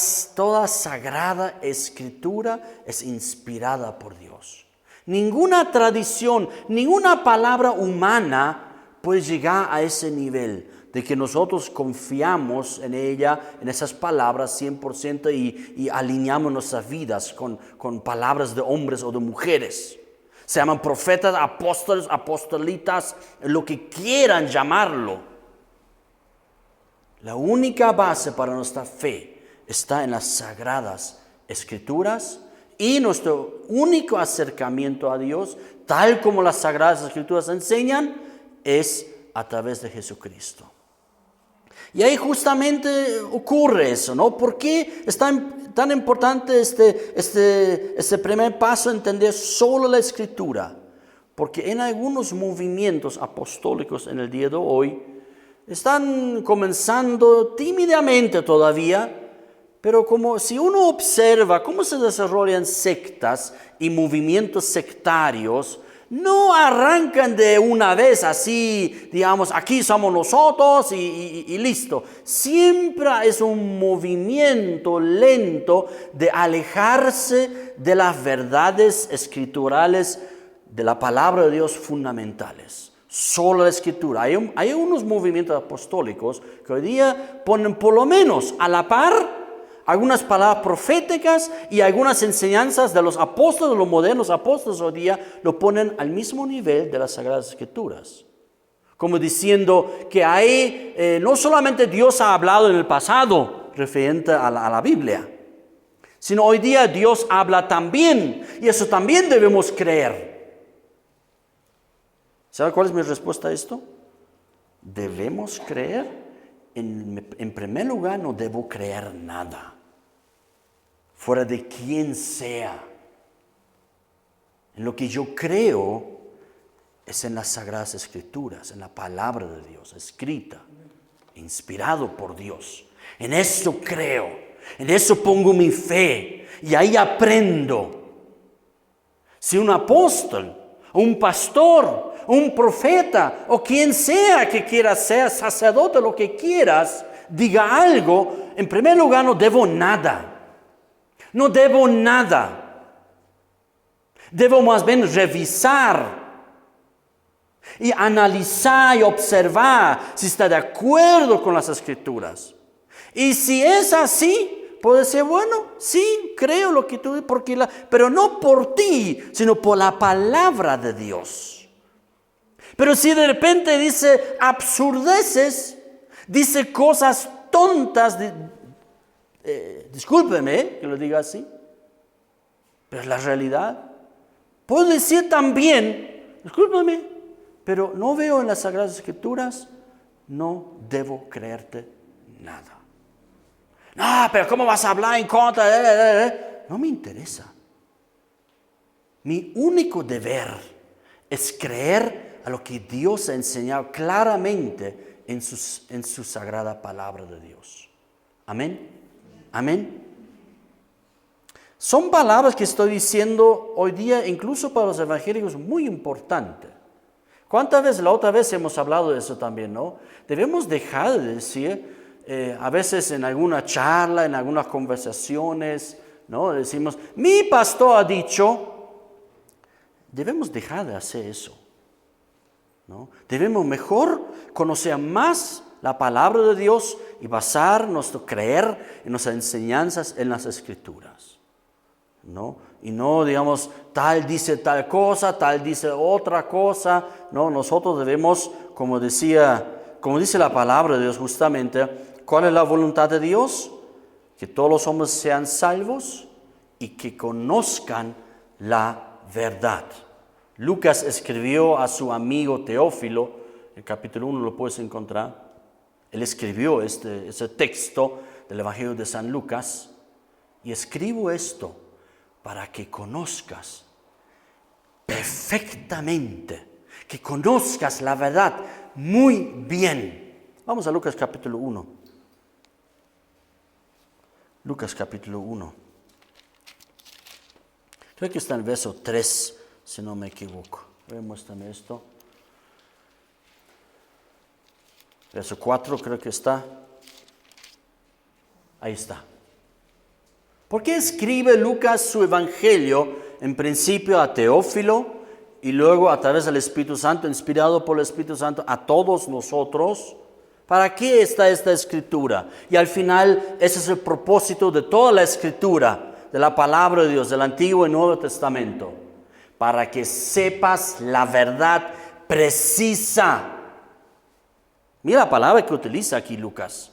Sagrada Escritura es inspirada por Dios. Ninguna tradición, ninguna palabra humana puede llegar a ese nivel de que nosotros confiamos en ella, en esas palabras 100% y alineamos nuestras vidas con palabras de hombres o de mujeres. Se llaman profetas, apóstoles, apostolitas, lo que quieran llamarlo. La única base para nuestra fe está en las Sagradas Escrituras. Y nuestro único acercamiento a Dios, tal como las Sagradas Escrituras enseñan, es a través de Jesucristo. Y ahí justamente ocurre eso, ¿no? ¿Por qué es tan importante este primer paso, entender solo la Escritura? Porque en algunos movimientos apostólicos en el día de hoy, están comenzando tímidamente todavía, pero como si uno observa cómo se desarrollan sectas y movimientos sectarios, no arrancan de una vez así, digamos, aquí somos nosotros y listo. Siempre es un movimiento lento de alejarse de las verdades escriturales de la palabra de Dios fundamentales. Solo la Escritura. Hay unos movimientos apostólicos que hoy día ponen por lo menos a la par algunas palabras proféticas y algunas enseñanzas de los apóstoles, los modernos apóstoles hoy día, lo ponen al mismo nivel de las Sagradas Escrituras. Como diciendo que ahí no solamente Dios ha hablado en el pasado referente a la Biblia, sino hoy día Dios habla también, y eso también debemos creer. ¿Sabe cuál es mi respuesta a esto? Debemos creer. En primer lugar, no debo creer nada, fuera de quien sea. En lo que yo creo es en las Sagradas Escrituras, en la palabra de Dios, escrita, inspirado por Dios. En eso creo, en eso pongo mi fe y ahí aprendo. Si un apóstol, un pastor, un profeta o quien sea que quiera ser sacerdote, lo que quieras, diga algo, en primer lugar no debo nada. No debo nada. Debo más bien revisar y analizar y observar si está de acuerdo con las Escrituras. Y si es así, puede ser, bueno, sí, creo lo que tú dices, pero no por ti, sino por la palabra de Dios. Pero si de repente dice absurdeces, dice cosas tontas, discúlpeme que lo diga así, pero es la realidad. Puedo decir también, discúlpame, pero no veo en las Sagradas Escrituras, no debo creerte nada. No, pero ¿cómo vas a hablar en contra? No me interesa. Mi único deber es creer a lo que Dios ha enseñado claramente en su sagrada palabra de Dios. Amén. Amén. Son palabras que estoy diciendo hoy día, incluso para los evangélicos, muy importantes. ¿Cuántas veces, la otra vez hemos hablado de eso también, no? Debemos dejar de decir, a veces en alguna charla, en algunas conversaciones, ¿no? Decimos, mi pastor ha dicho, debemos dejar de hacer eso, ¿no? Debemos mejor conocer más la palabra de Dios y basar nuestro creer en nuestras enseñanzas en las Escrituras, ¿no? Y no, digamos, tal dice tal cosa, tal dice otra cosa, ¿no? Nosotros debemos, como dice la palabra de Dios justamente, ¿cuál es la voluntad de Dios? Que todos los hombres sean salvos y que conozcan la verdad. Lucas escribió a su amigo Teófilo, el capítulo 1 lo puedes encontrar. Él escribió ese texto del Evangelio de San Lucas, y escribo esto para que conozcas perfectamente, que conozcas la verdad muy bien. Vamos a Lucas capítulo 1. Lucas capítulo 1. Creo que está en el verso 3, si no me equivoco. Muéstrame esto. Verso 4 creo que está. Ahí está. ¿Por qué escribe Lucas su evangelio en principio a Teófilo y luego a través del Espíritu Santo, inspirado por el Espíritu Santo, a todos nosotros? ¿Para qué está esta escritura? Y al final ese es el propósito de toda la escritura, de la palabra de Dios, del Antiguo y Nuevo Testamento. Para que sepas la verdad precisa. Mira la palabra que utiliza aquí Lucas.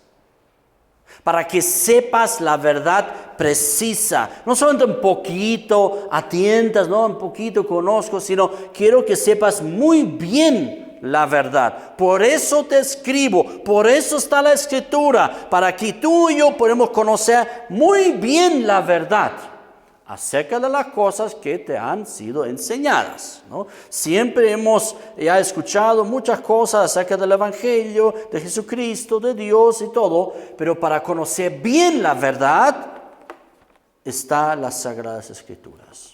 Para que sepas la verdad precisa. No solamente un poquito atientas, no un poquito conozco, sino quiero que sepas muy bien la verdad. Por eso te escribo, por eso está la escritura, para que tú y yo podamos conocer muy bien la verdad acerca de las cosas que te han sido enseñadas, ¿no? Siempre hemos ya escuchado muchas cosas acerca del Evangelio, de Jesucristo, de Dios y todo, pero para conocer bien la verdad están las Sagradas Escrituras.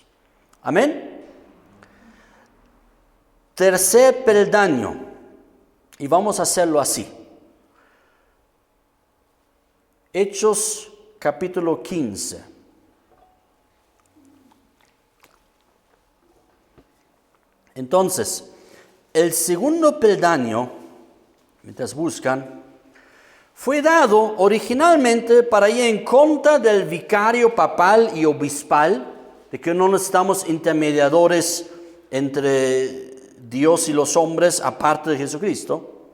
Amén. Tercer peldaño, y vamos a hacerlo así. Hechos capítulo 15. Entonces, el segundo peldaño, mientras buscan, fue dado originalmente para ir en contra del vicario papal y obispal, de que no necesitamos intermediadores entre Dios y los hombres aparte de Jesucristo.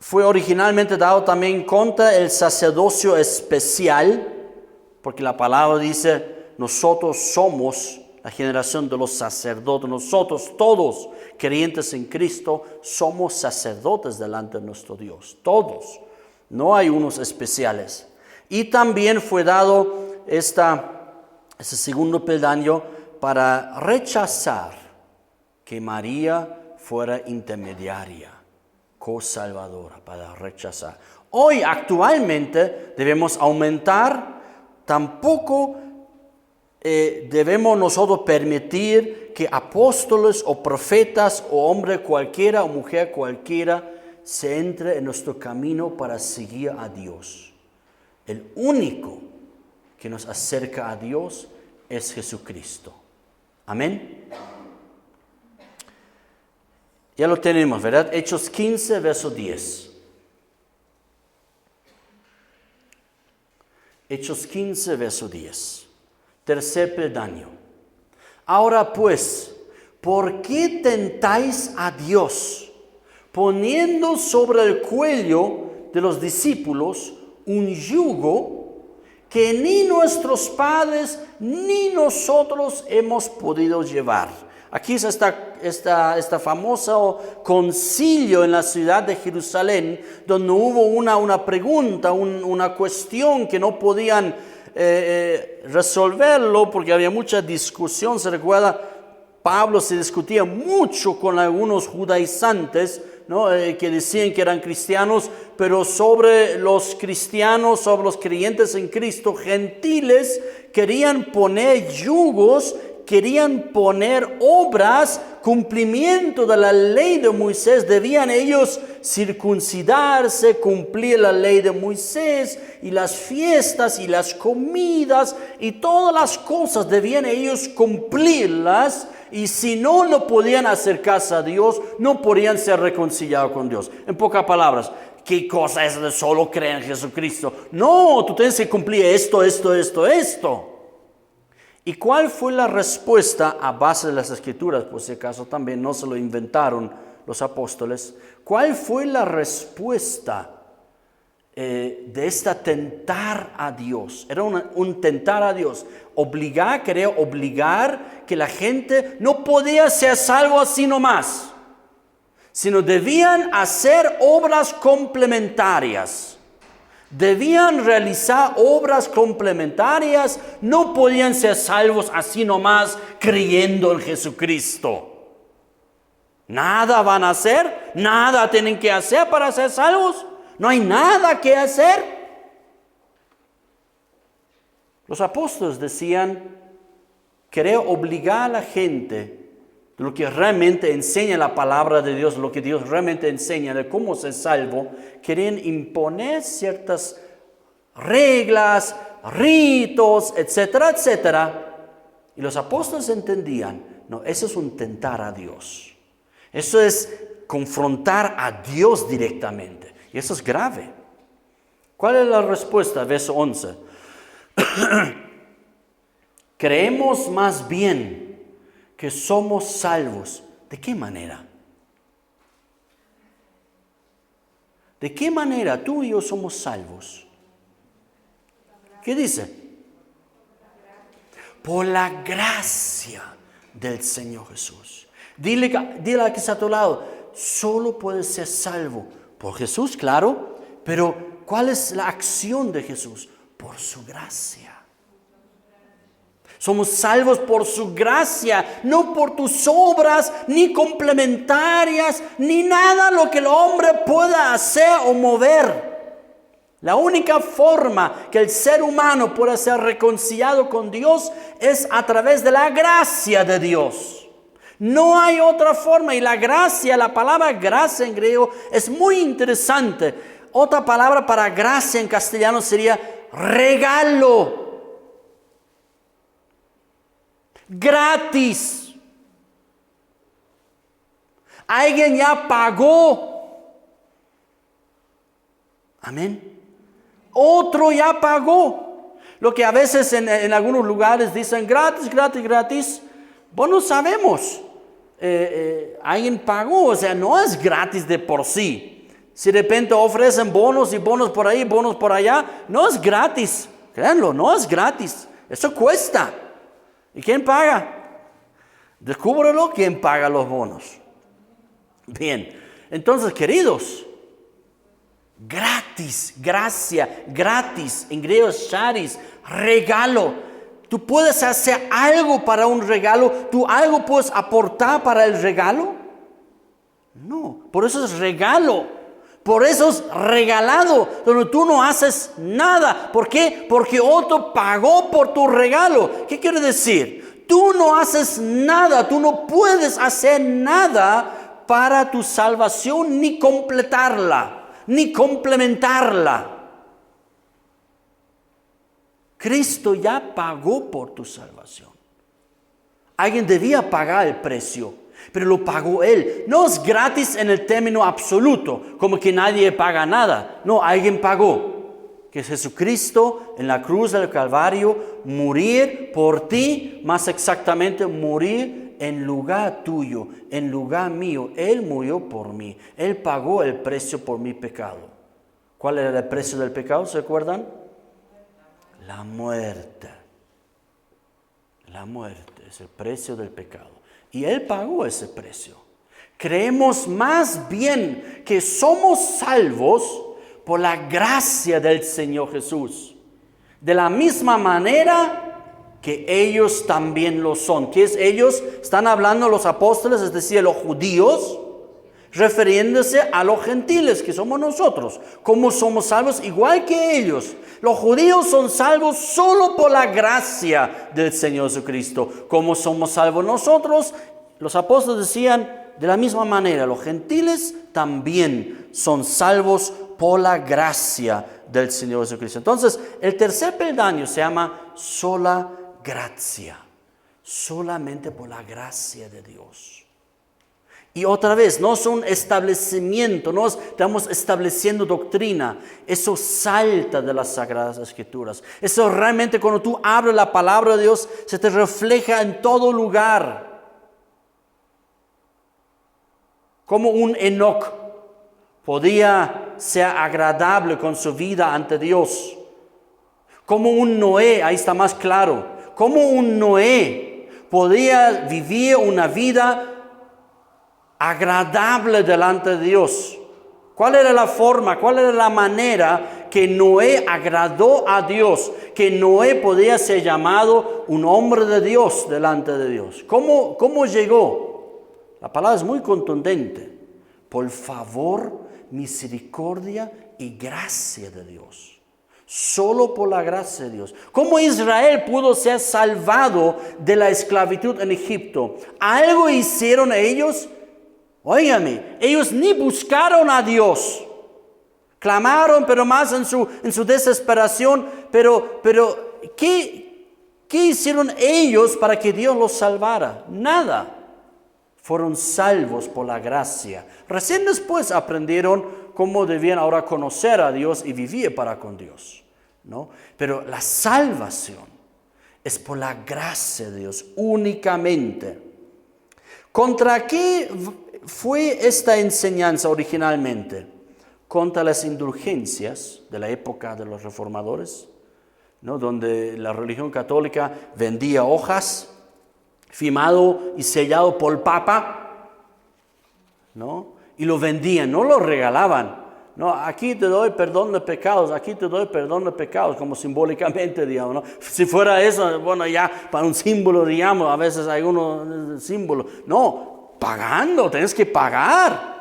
Fue originalmente dado también contra el sacerdocio especial, porque la palabra dice, nosotros somos la generación de los sacerdotes. Nosotros todos, creyentes en Cristo, somos sacerdotes delante de nuestro Dios. Todos. No hay unos especiales. Y también fue dado ese segundo peldaño para rechazar que María fuera intermediaria, co-salvadora, para rechazar. Hoy, actualmente, debemos aumentar, tampoco debemos nosotros permitir que apóstoles o profetas o hombre cualquiera o mujer cualquiera se entre en nuestro camino para seguir a Dios. El único que nos acerca a Dios es Jesucristo. Amén. Ya lo tenemos, ¿verdad? Hechos 15, verso 10. Hechos 15, verso 10. Tercer peldaño. Ahora pues, ¿por qué tentáis a Dios, poniendo sobre el cuello de los discípulos un yugo que ni nuestros padres ni nosotros hemos podido llevar? Aquí es esta famoso concilio en la ciudad de Jerusalén, donde hubo una pregunta, una cuestión que no podían resolverlo porque había mucha discusión. Se recuerda, Pablo se discutía mucho con algunos judaizantes, ¿no? Que decían que eran cristianos, pero sobre los cristianos, sobre los creyentes en Cristo, gentiles, querían poner yugos, querían poner obras cumplimiento de la ley de Moisés, debían ellos circuncidarse, cumplir la ley de Moisés y las fiestas y las comidas y todas las cosas debían ellos cumplirlas. Y si no, no podían acercarse a Dios, no podían ser reconciliados con Dios. En pocas palabras, ¿qué cosa es de solo creer en Jesucristo? No, tú tienes que cumplir esto. ¿Y cuál fue la respuesta a base de las Escrituras? Por si acaso también no se lo inventaron los apóstoles. ¿Cuál fue la respuesta de esta tentar a Dios? Era un tentar a Dios. Quería obligar que la gente no podía ser salvo así nomás, sino debían hacer obras complementarias. Debían realizar obras complementarias, no podían ser salvos así nomás creyendo en Jesucristo. Nada van a hacer, nada tienen que hacer para ser salvos, no hay nada que hacer. Los apóstoles decían, querer obligar a la gente de lo que realmente enseña la palabra de Dios, lo que Dios realmente enseña de cómo ser salvo, querían imponer ciertas reglas, ritos, etcétera, etcétera. Y los apóstoles entendían, no, eso es un tentar a Dios. Eso es confrontar a Dios directamente. Y eso es grave. ¿Cuál es la respuesta? Verso 11. Creemos más bien que somos salvos. ¿De qué manera? ¿De qué manera tú y yo somos salvos? ¿Qué dice? Por la gracia del Señor Jesús. Dile a que está a tu lado, solo puedes ser salvo por Jesús, claro, pero ¿cuál es la acción de Jesús? Por su gracia. Somos salvos por su gracia, no por tus obras, ni complementarias, ni nada lo que el hombre pueda hacer o mover. La única forma que el ser humano pueda ser reconciliado con Dios es a través de la gracia de Dios. No hay otra forma. Y la gracia, la palabra gracia en griego es muy interesante. Otra palabra para gracia en castellano sería regalo. Gratis. Alguien ya pagó. Amén. Otro ya pagó. Lo que a veces en algunos lugares dicen gratis, gratis, gratis. Bueno, sabemos. Alguien pagó, o sea, no es gratis de por sí. Si de repente ofrecen bonos y bonos por ahí, bonos por allá, no es gratis. Créanlo, no es gratis. Eso cuesta. ¿Y quién paga? Descúbrelo, ¿quién paga los bonos? Bien, entonces, queridos, gratis, gracia, gratis, en griego charis, regalo. ¿Tú puedes hacer algo para un regalo? ¿Tú algo puedes aportar para el regalo? No, por eso es regalo. Por eso es regalado, donde tú no haces nada. ¿Por qué? Porque otro pagó por tu regalo. ¿Qué quiere decir? Tú no haces nada, tú no puedes hacer nada para tu salvación, ni completarla, ni complementarla. Cristo ya pagó por tu salvación. Alguien debía pagar el precio. Pero lo pagó Él. No es gratis en el término absoluto, como que nadie paga nada. No, alguien pagó. Que es Jesucristo en la cruz del Calvario, morir por ti, más exactamente morir en lugar tuyo, en lugar mío. Él murió por mí. Él pagó el precio por mi pecado. ¿Cuál era el precio del pecado? ¿Se acuerdan? La muerte. La muerte es el precio del pecado. Y Él pagó ese precio. Creemos más bien que somos salvos por la gracia del Señor Jesús. De la misma manera que ellos también lo son. ¿Qué es ellos? Están hablando los apóstoles, es decir, los judíos, refiriéndose a los gentiles, que somos nosotros. ¿Cómo somos salvos? Igual que ellos. Los judíos son salvos solo por la gracia del Señor Jesucristo. ¿Cómo somos salvos nosotros? los apóstoles decían de la misma manera, los gentiles también son salvos por la gracia del Señor Jesucristo. Entonces, el tercer peldaño se llama sola gracia, solamente por la gracia de Dios. Y otra vez, no es un establecimiento, no estamos estableciendo doctrina. Eso salta de las Sagradas Escrituras. Eso realmente cuando tú abres la palabra de Dios, se te refleja en todo lugar. Como un Enoc podía ser agradable con su vida ante Dios. Como un Noé, ahí está más claro. Como un Noé podía vivir una vida agradable delante de Dios. ¿Cuál era la forma, cuál era la manera que Noé agradó a Dios? Que Noé podía ser llamado un hombre de Dios delante de Dios. ¿Cómo llegó? La palabra es muy contundente. Por favor, misericordia y gracia de Dios. Solo por la gracia de Dios. ¿Cómo Israel pudo ser salvado de la esclavitud en Egipto? ¿Algo hicieron ellos? Óigame, ellos ni buscaron a Dios. Clamaron, pero más en su desesperación. Pero ¿qué hicieron ellos para que Dios los salvara? Nada. Fueron salvos por la gracia. Recién después aprendieron cómo debían ahora conocer a Dios y vivir para con Dios, ¿no? Pero la salvación es por la gracia de Dios únicamente. ¿Contra qué fue esta enseñanza originalmente? Contra las indulgencias de la época de los reformadores, ¿no? Donde la religión católica vendía hojas, firmado y sellado por el Papa, ¿no? Y lo vendían, no lo regalaban. No, aquí te doy perdón de pecados, aquí te doy perdón de pecados, como simbólicamente, digamos, ¿no? Si fuera eso, bueno, ya para un símbolo, digamos, a veces hay uno símbolo. No, pagando, tenés que pagar.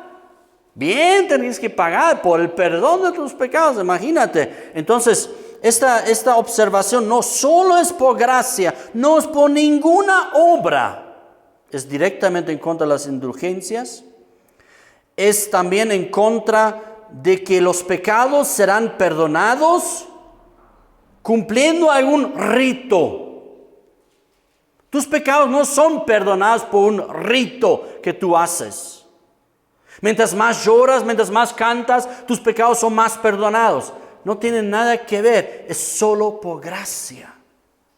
Bien, tenés que pagar por el perdón de tus pecados, imagínate. Entonces, esta observación no solo es por gracia, no es por ninguna obra. Es directamente en contra de las indulgencias. Es también en contra de que los pecados serán perdonados cumpliendo algún rito. Tus pecados no son perdonados por un rito que tú haces. Mientras más lloras, mientras más cantas, tus pecados son más perdonados. No tiene nada que ver, es solo por gracia.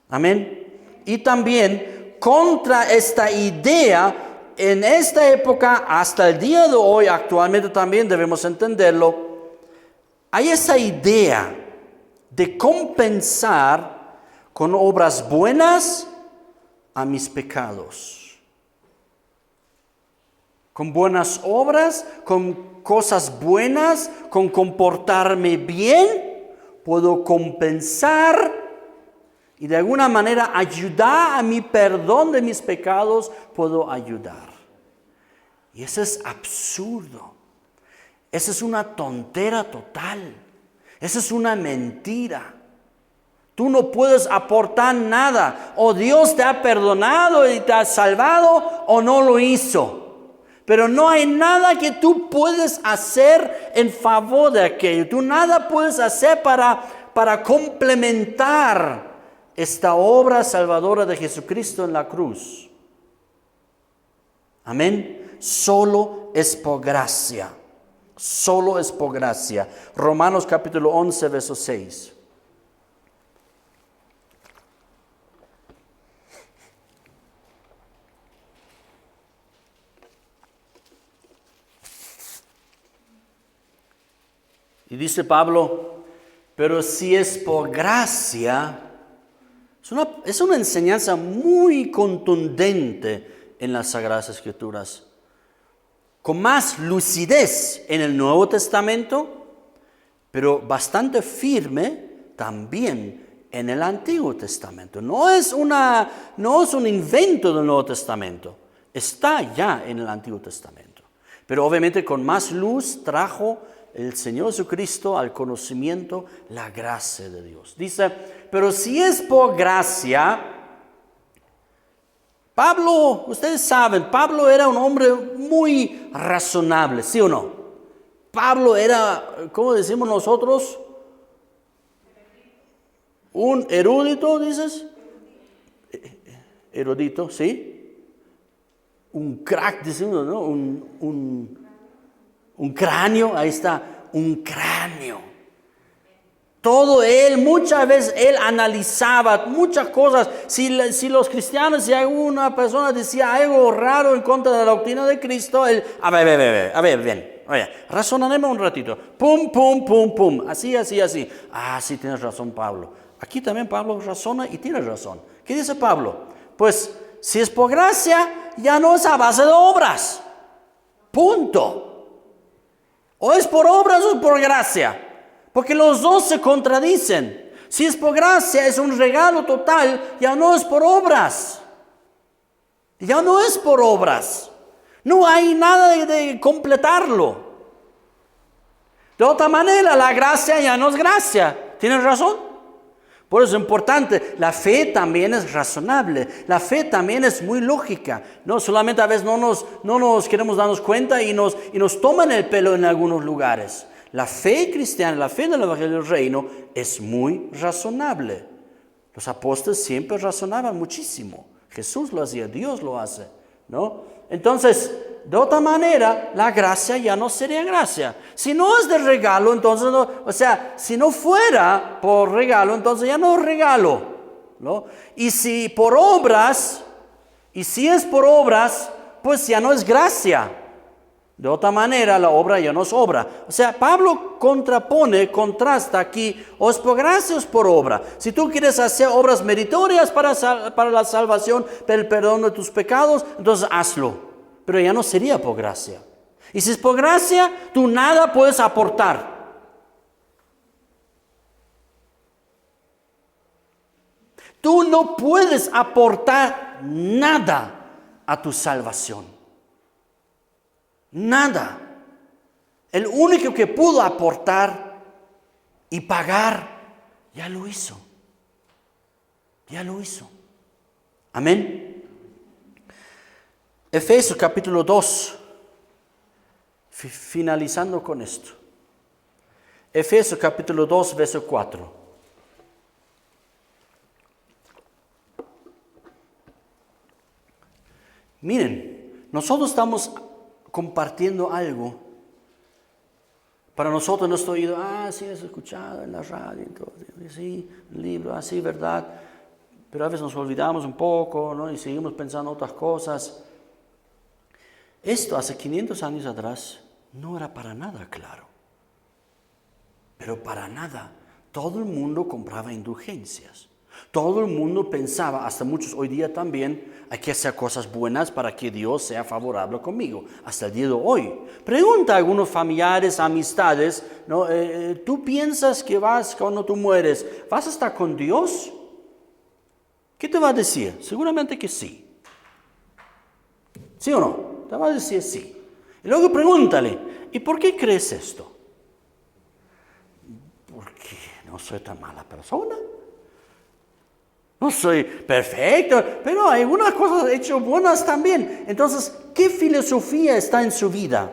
Amén. Y también contra esta idea, en esta época, hasta el día de hoy, actualmente también debemos entenderlo, hay esa idea de compensar con obras buenas a mis pecados. Con buenas obras, con cosas buenas, con comportarme bien, puedo compensar y de alguna manera ayudar a mi perdón de mis pecados, puedo ayudar. Y eso es absurdo. Eso es una tontera total. Eso es una mentira. Tú no puedes aportar nada. O Dios te ha perdonado y te ha salvado o no lo hizo. Pero no hay nada que tú puedes hacer en favor de aquello. Tú nada puedes hacer para complementar esta obra salvadora de Jesucristo en la cruz. Amén. Solo es por gracia. Solo es por gracia. Romanos capítulo 11, verso 6. Y dice Pablo, pero si es por gracia, es una enseñanza muy contundente en las Sagradas Escrituras. Con más lucidez en el Nuevo Testamento, pero bastante firme también en el Antiguo Testamento. No es un invento del Nuevo Testamento, está ya en el Antiguo Testamento. Pero obviamente con más luz trajo el Señor Jesucristo al conocimiento la gracia de Dios. Dice, pero si es por gracia, Pablo, ustedes saben, Pablo era un hombre muy razonable, ¿sí o no? Pablo era, ¿cómo decimos nosotros? Un erudito, dices. Erudito, ¿sí? Un crack, decimos, ¿no? Un cráneo, ahí está, un cráneo. Todo él, muchas veces él analizaba muchas cosas. Si los cristianos, si alguna persona decía algo raro en contra de la doctrina de Cristo, él, a ver, ven, oye, razonaremos un ratito. Pum, pum, pum, pum, así. Ah, sí, tienes razón, Pablo. Aquí también Pablo razona y tiene razón. ¿Qué dice Pablo? Pues, si es por gracia, ya no es a base de obras. Punto. O es por obras o es por gracia. Porque los dos se contradicen. Si es por gracia, es un regalo total, ya no es por obras. Ya no es por obras. No hay nada de completarlo. De otra manera, la gracia ya no es gracia. ¿Tienes razón? Por eso es importante. La fe también es razonable. La fe también es muy lógica. No solamente a veces no nos queremos darnos cuenta y nos toman el pelo en algunos lugares. La fe cristiana, la fe del Evangelio del Reino es muy razonable. Los apóstoles siempre razonaban muchísimo. Jesús lo hacía, Dios lo hace, ¿no? Entonces, de otra manera, la gracia ya no sería gracia. Si no es de regalo, entonces no, o sea, si no fuera por regalo, entonces ya no es regalo, ¿no? Y si por obras, y si es por obras, pues ya no es gracia. De otra manera, la obra ya no es obra. O sea, Pablo contrasta aquí, o es por gracia o es por obra. Si tú quieres hacer obras meritorias para la salvación, para el perdón de tus pecados, entonces hazlo. Pero ya no sería por gracia. Y si es por gracia, tú nada puedes aportar. Tú no puedes aportar nada a tu salvación. Nada. El único que pudo aportar y pagar, ya lo hizo. Ya lo hizo. Amén. Efesios capítulo 2. Finalizando con esto. Efesios capítulo 2, verso 4. Miren, nosotros estamos compartiendo algo. Para nosotros no estoy oído, sí, has escuchado en la radio, sí, el libro, así, ¿verdad? Pero a veces nos olvidamos un poco, ¿no? Y seguimos pensando otras cosas. Esto hace 500 años atrás no era para nada claro. Pero para nada. Todo el mundo compraba indulgencias. Todo el mundo pensaba, hasta muchos hoy día también, hay que hacer cosas buenas para que Dios sea favorable conmigo. Hasta el día de hoy. Pregunta a algunos familiares, amistades, ¿no? ¿Tú piensas que cuando tú mueres, vas a estar con Dios? ¿Qué te va a decir? Seguramente que sí. ¿Sí o no? Te va a decir sí. Y luego pregúntale, ¿y por qué crees esto? Porque no soy tan mala persona. No soy perfecto, pero hay algunas cosas hecho buenas también. Entonces, ¿qué filosofía está en su vida?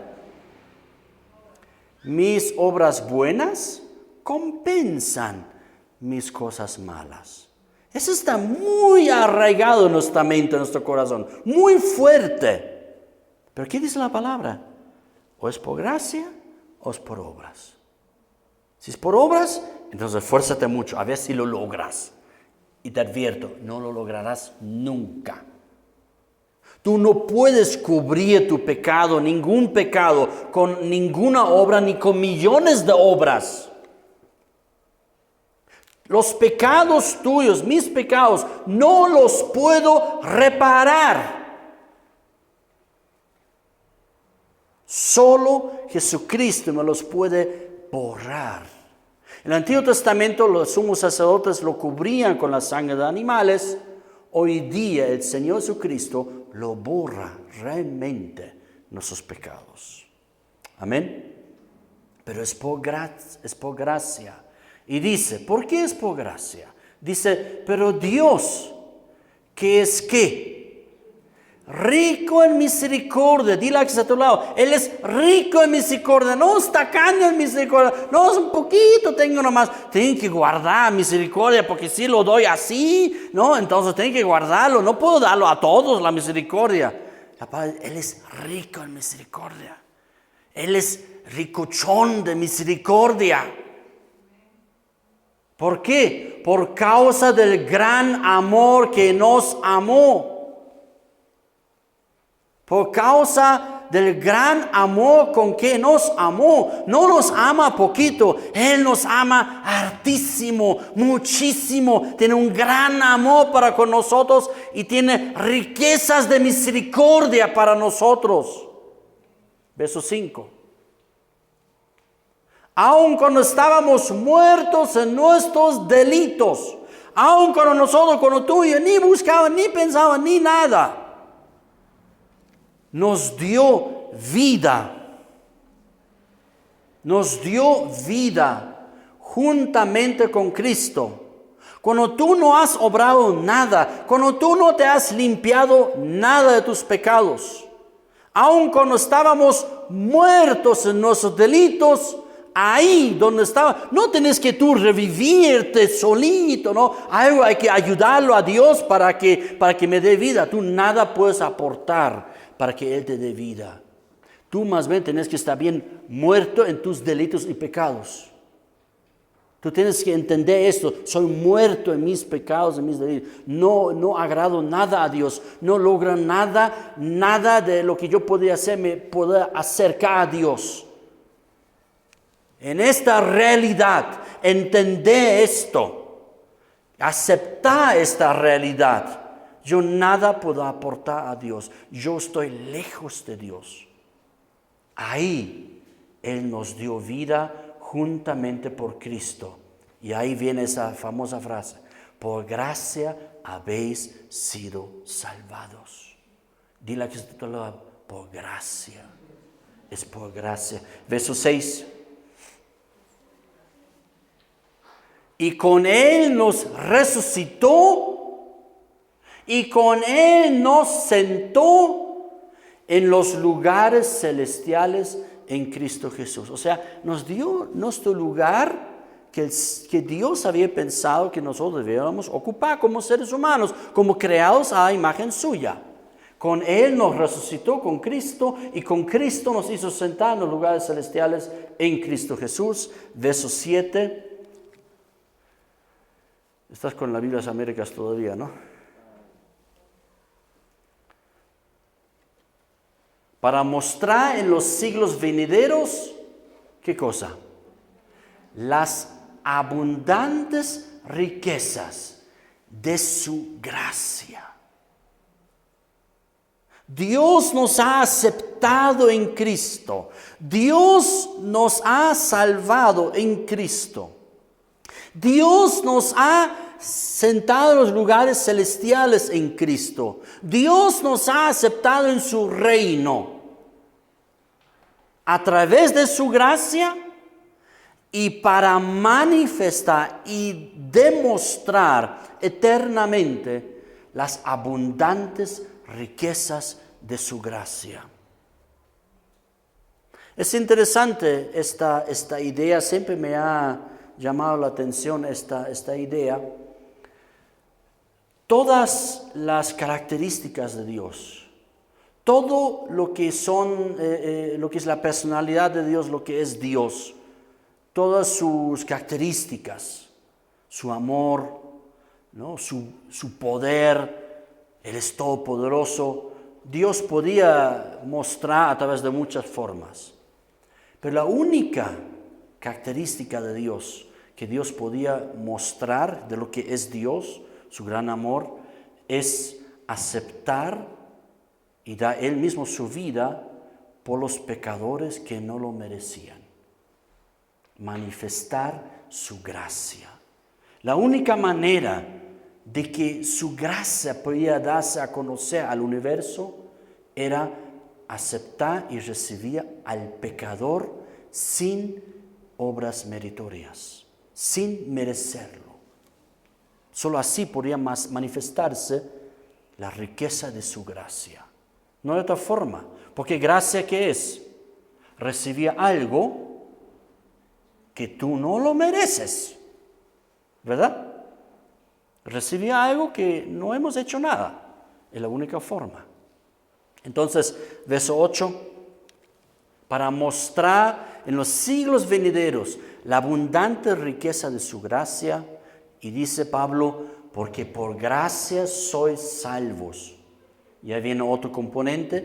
Mis obras buenas compensan mis cosas malas. Eso está muy arraigado en nuestra mente, en nuestro corazón, muy fuerte. Pero ¿qué dice la palabra? O es por gracia o es por obras. Si es por obras, entonces esfuérzate mucho, a ver si lo logras. Y te advierto, no lo lograrás nunca. Tú no puedes cubrir tu pecado, ningún pecado, con ninguna obra ni con millones de obras. Los pecados tuyos, mis pecados, no los puedo reparar. Solo Jesucristo me los puede borrar. En el Antiguo Testamento los sumos sacerdotes lo cubrían con la sangre de animales. Hoy día el Señor Jesucristo lo borra realmente nuestros pecados. Amén. Pero es por gracia. Y dice, ¿por qué es por gracia? Dice, pero Dios, ¿qué es qué? rico en misericordia. Dile a que está a tu lado, Él es rico en misericordia, no es tacaño en misericordia, no es un poquito tengo nomás. Tengo que guardar misericordia porque si lo doy así, no, entonces tengo que guardarlo, no puedo darlo a todos la misericordia. Él es rico en misericordia, Él es ricochón de misericordia. ¿Por qué? Por causa del gran amor que nos amó. Por causa del gran amor con que nos amó. No nos ama poquito, Él nos ama hartísimo, muchísimo. Tiene un gran amor para con nosotros y tiene riquezas de misericordia para nosotros. Verso 5. Aun cuando estábamos muertos en nuestros delitos, aun cuando nosotros, cuando tú y yo ni buscaban, ni pensaban, ni nada, nos dio vida. Nos dio vida juntamente con Cristo. Cuando tú no has obrado nada, cuando tú no te has limpiado nada de tus pecados, aun cuando estábamos muertos en nuestros delitos, ahí donde estaba, no tienes que tú revivirte solito, ¿no? Hay que ayudarlo a Dios para que me dé vida. Tú nada puedes aportar para que Él te dé vida. Tú más bien tienes que estar bien muerto en tus delitos y pecados. Tú tienes que entender esto. Soy muerto en mis pecados, en mis delitos. No agrado nada a Dios. No logro nada de lo que yo podría hacer me puede acercar a Dios. En esta realidad, entender esto, aceptar esta realidad. Yo nada puedo aportar a Dios. Yo estoy lejos de Dios. Ahí Él nos dio vida juntamente por Cristo. Y ahí viene esa famosa frase. Por gracia habéis sido salvados. Dile a que está a tu lado, por gracia. Es por gracia. Verso 6. Y con Él nos resucitó y con Él nos sentó en los lugares celestiales en Cristo Jesús. O sea, nos dio nuestro lugar que Dios había pensado que nosotros debiéramos ocupar como seres humanos, como creados a imagen suya. Con Él nos resucitó con Cristo y con Cristo nos hizo sentar en los lugares celestiales en Cristo Jesús. Verso 7. Estás con la Biblia de las Américas todavía, ¿no? Para mostrar en los siglos venideros, ¿qué cosa? Las abundantes riquezas de su gracia. Dios nos ha aceptado en Cristo. Dios nos ha salvado en Cristo. Dios nos ha sentado en los lugares celestiales en Cristo. Dios nos ha aceptado en su reino. A través de su gracia y para manifestar y demostrar eternamente las abundantes riquezas de su gracia. Es interesante esta idea, siempre me ha llamado la atención esta idea. Todas las características de Dios, todo lo que lo que es la personalidad de Dios, lo que es Dios, todas sus características, su amor, ¿no? su poder, Él es todopoderoso. Dios podía mostrar a través de muchas formas, pero la única característica de Dios que Dios podía mostrar de lo que es Dios, su gran amor, es aceptar y dar Él mismo su vida por los pecadores que no lo merecían. Manifestar su gracia. La única manera de que su gracia podía darse a conocer al universo era aceptar y recibir al pecador sin obras meritorias, sin merecerlo. Solo así podría manifestarse la riqueza de su gracia. No hay otra forma. Porque gracia, ¿qué es? Recibir algo que tú no lo mereces. ¿Verdad? Recibir algo que no hemos hecho nada. Es la única forma. Entonces, verso 8. Para mostrar en los siglos venideros la abundante riqueza de su gracia. Y dice Pablo, porque por gracia sois salvos. Ya viene otro componente,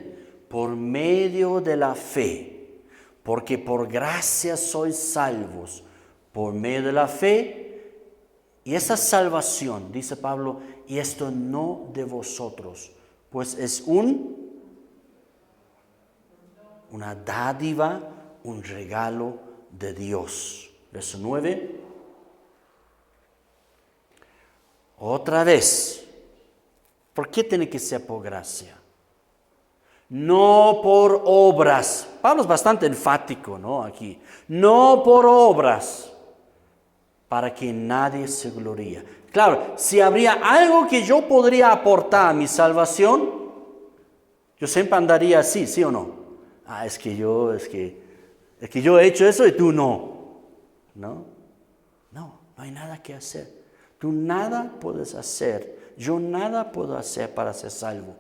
por medio de la fe. Porque por gracia sois salvos, por medio de la fe. Y esa salvación, dice Pablo, y esto no de vosotros, pues es una dádiva, un regalo de Dios. Verso 9. Otra vez, ¿por qué tiene que ser por gracia? No por obras. Pablo es bastante enfático, ¿no? Aquí. No por obras, para que nadie se gloríe. Claro, si habría algo que yo podría aportar a mi salvación, yo siempre andaría así, ¿sí o no? Es que yo he hecho eso y tú no. No hay nada que hacer. Tú nada puedes hacer. Yo nada puedo hacer para ser salvo.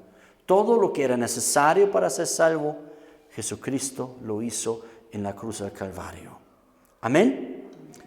Todo lo que era necesario para ser salvo, Jesucristo lo hizo en la cruz del Calvario. Amén.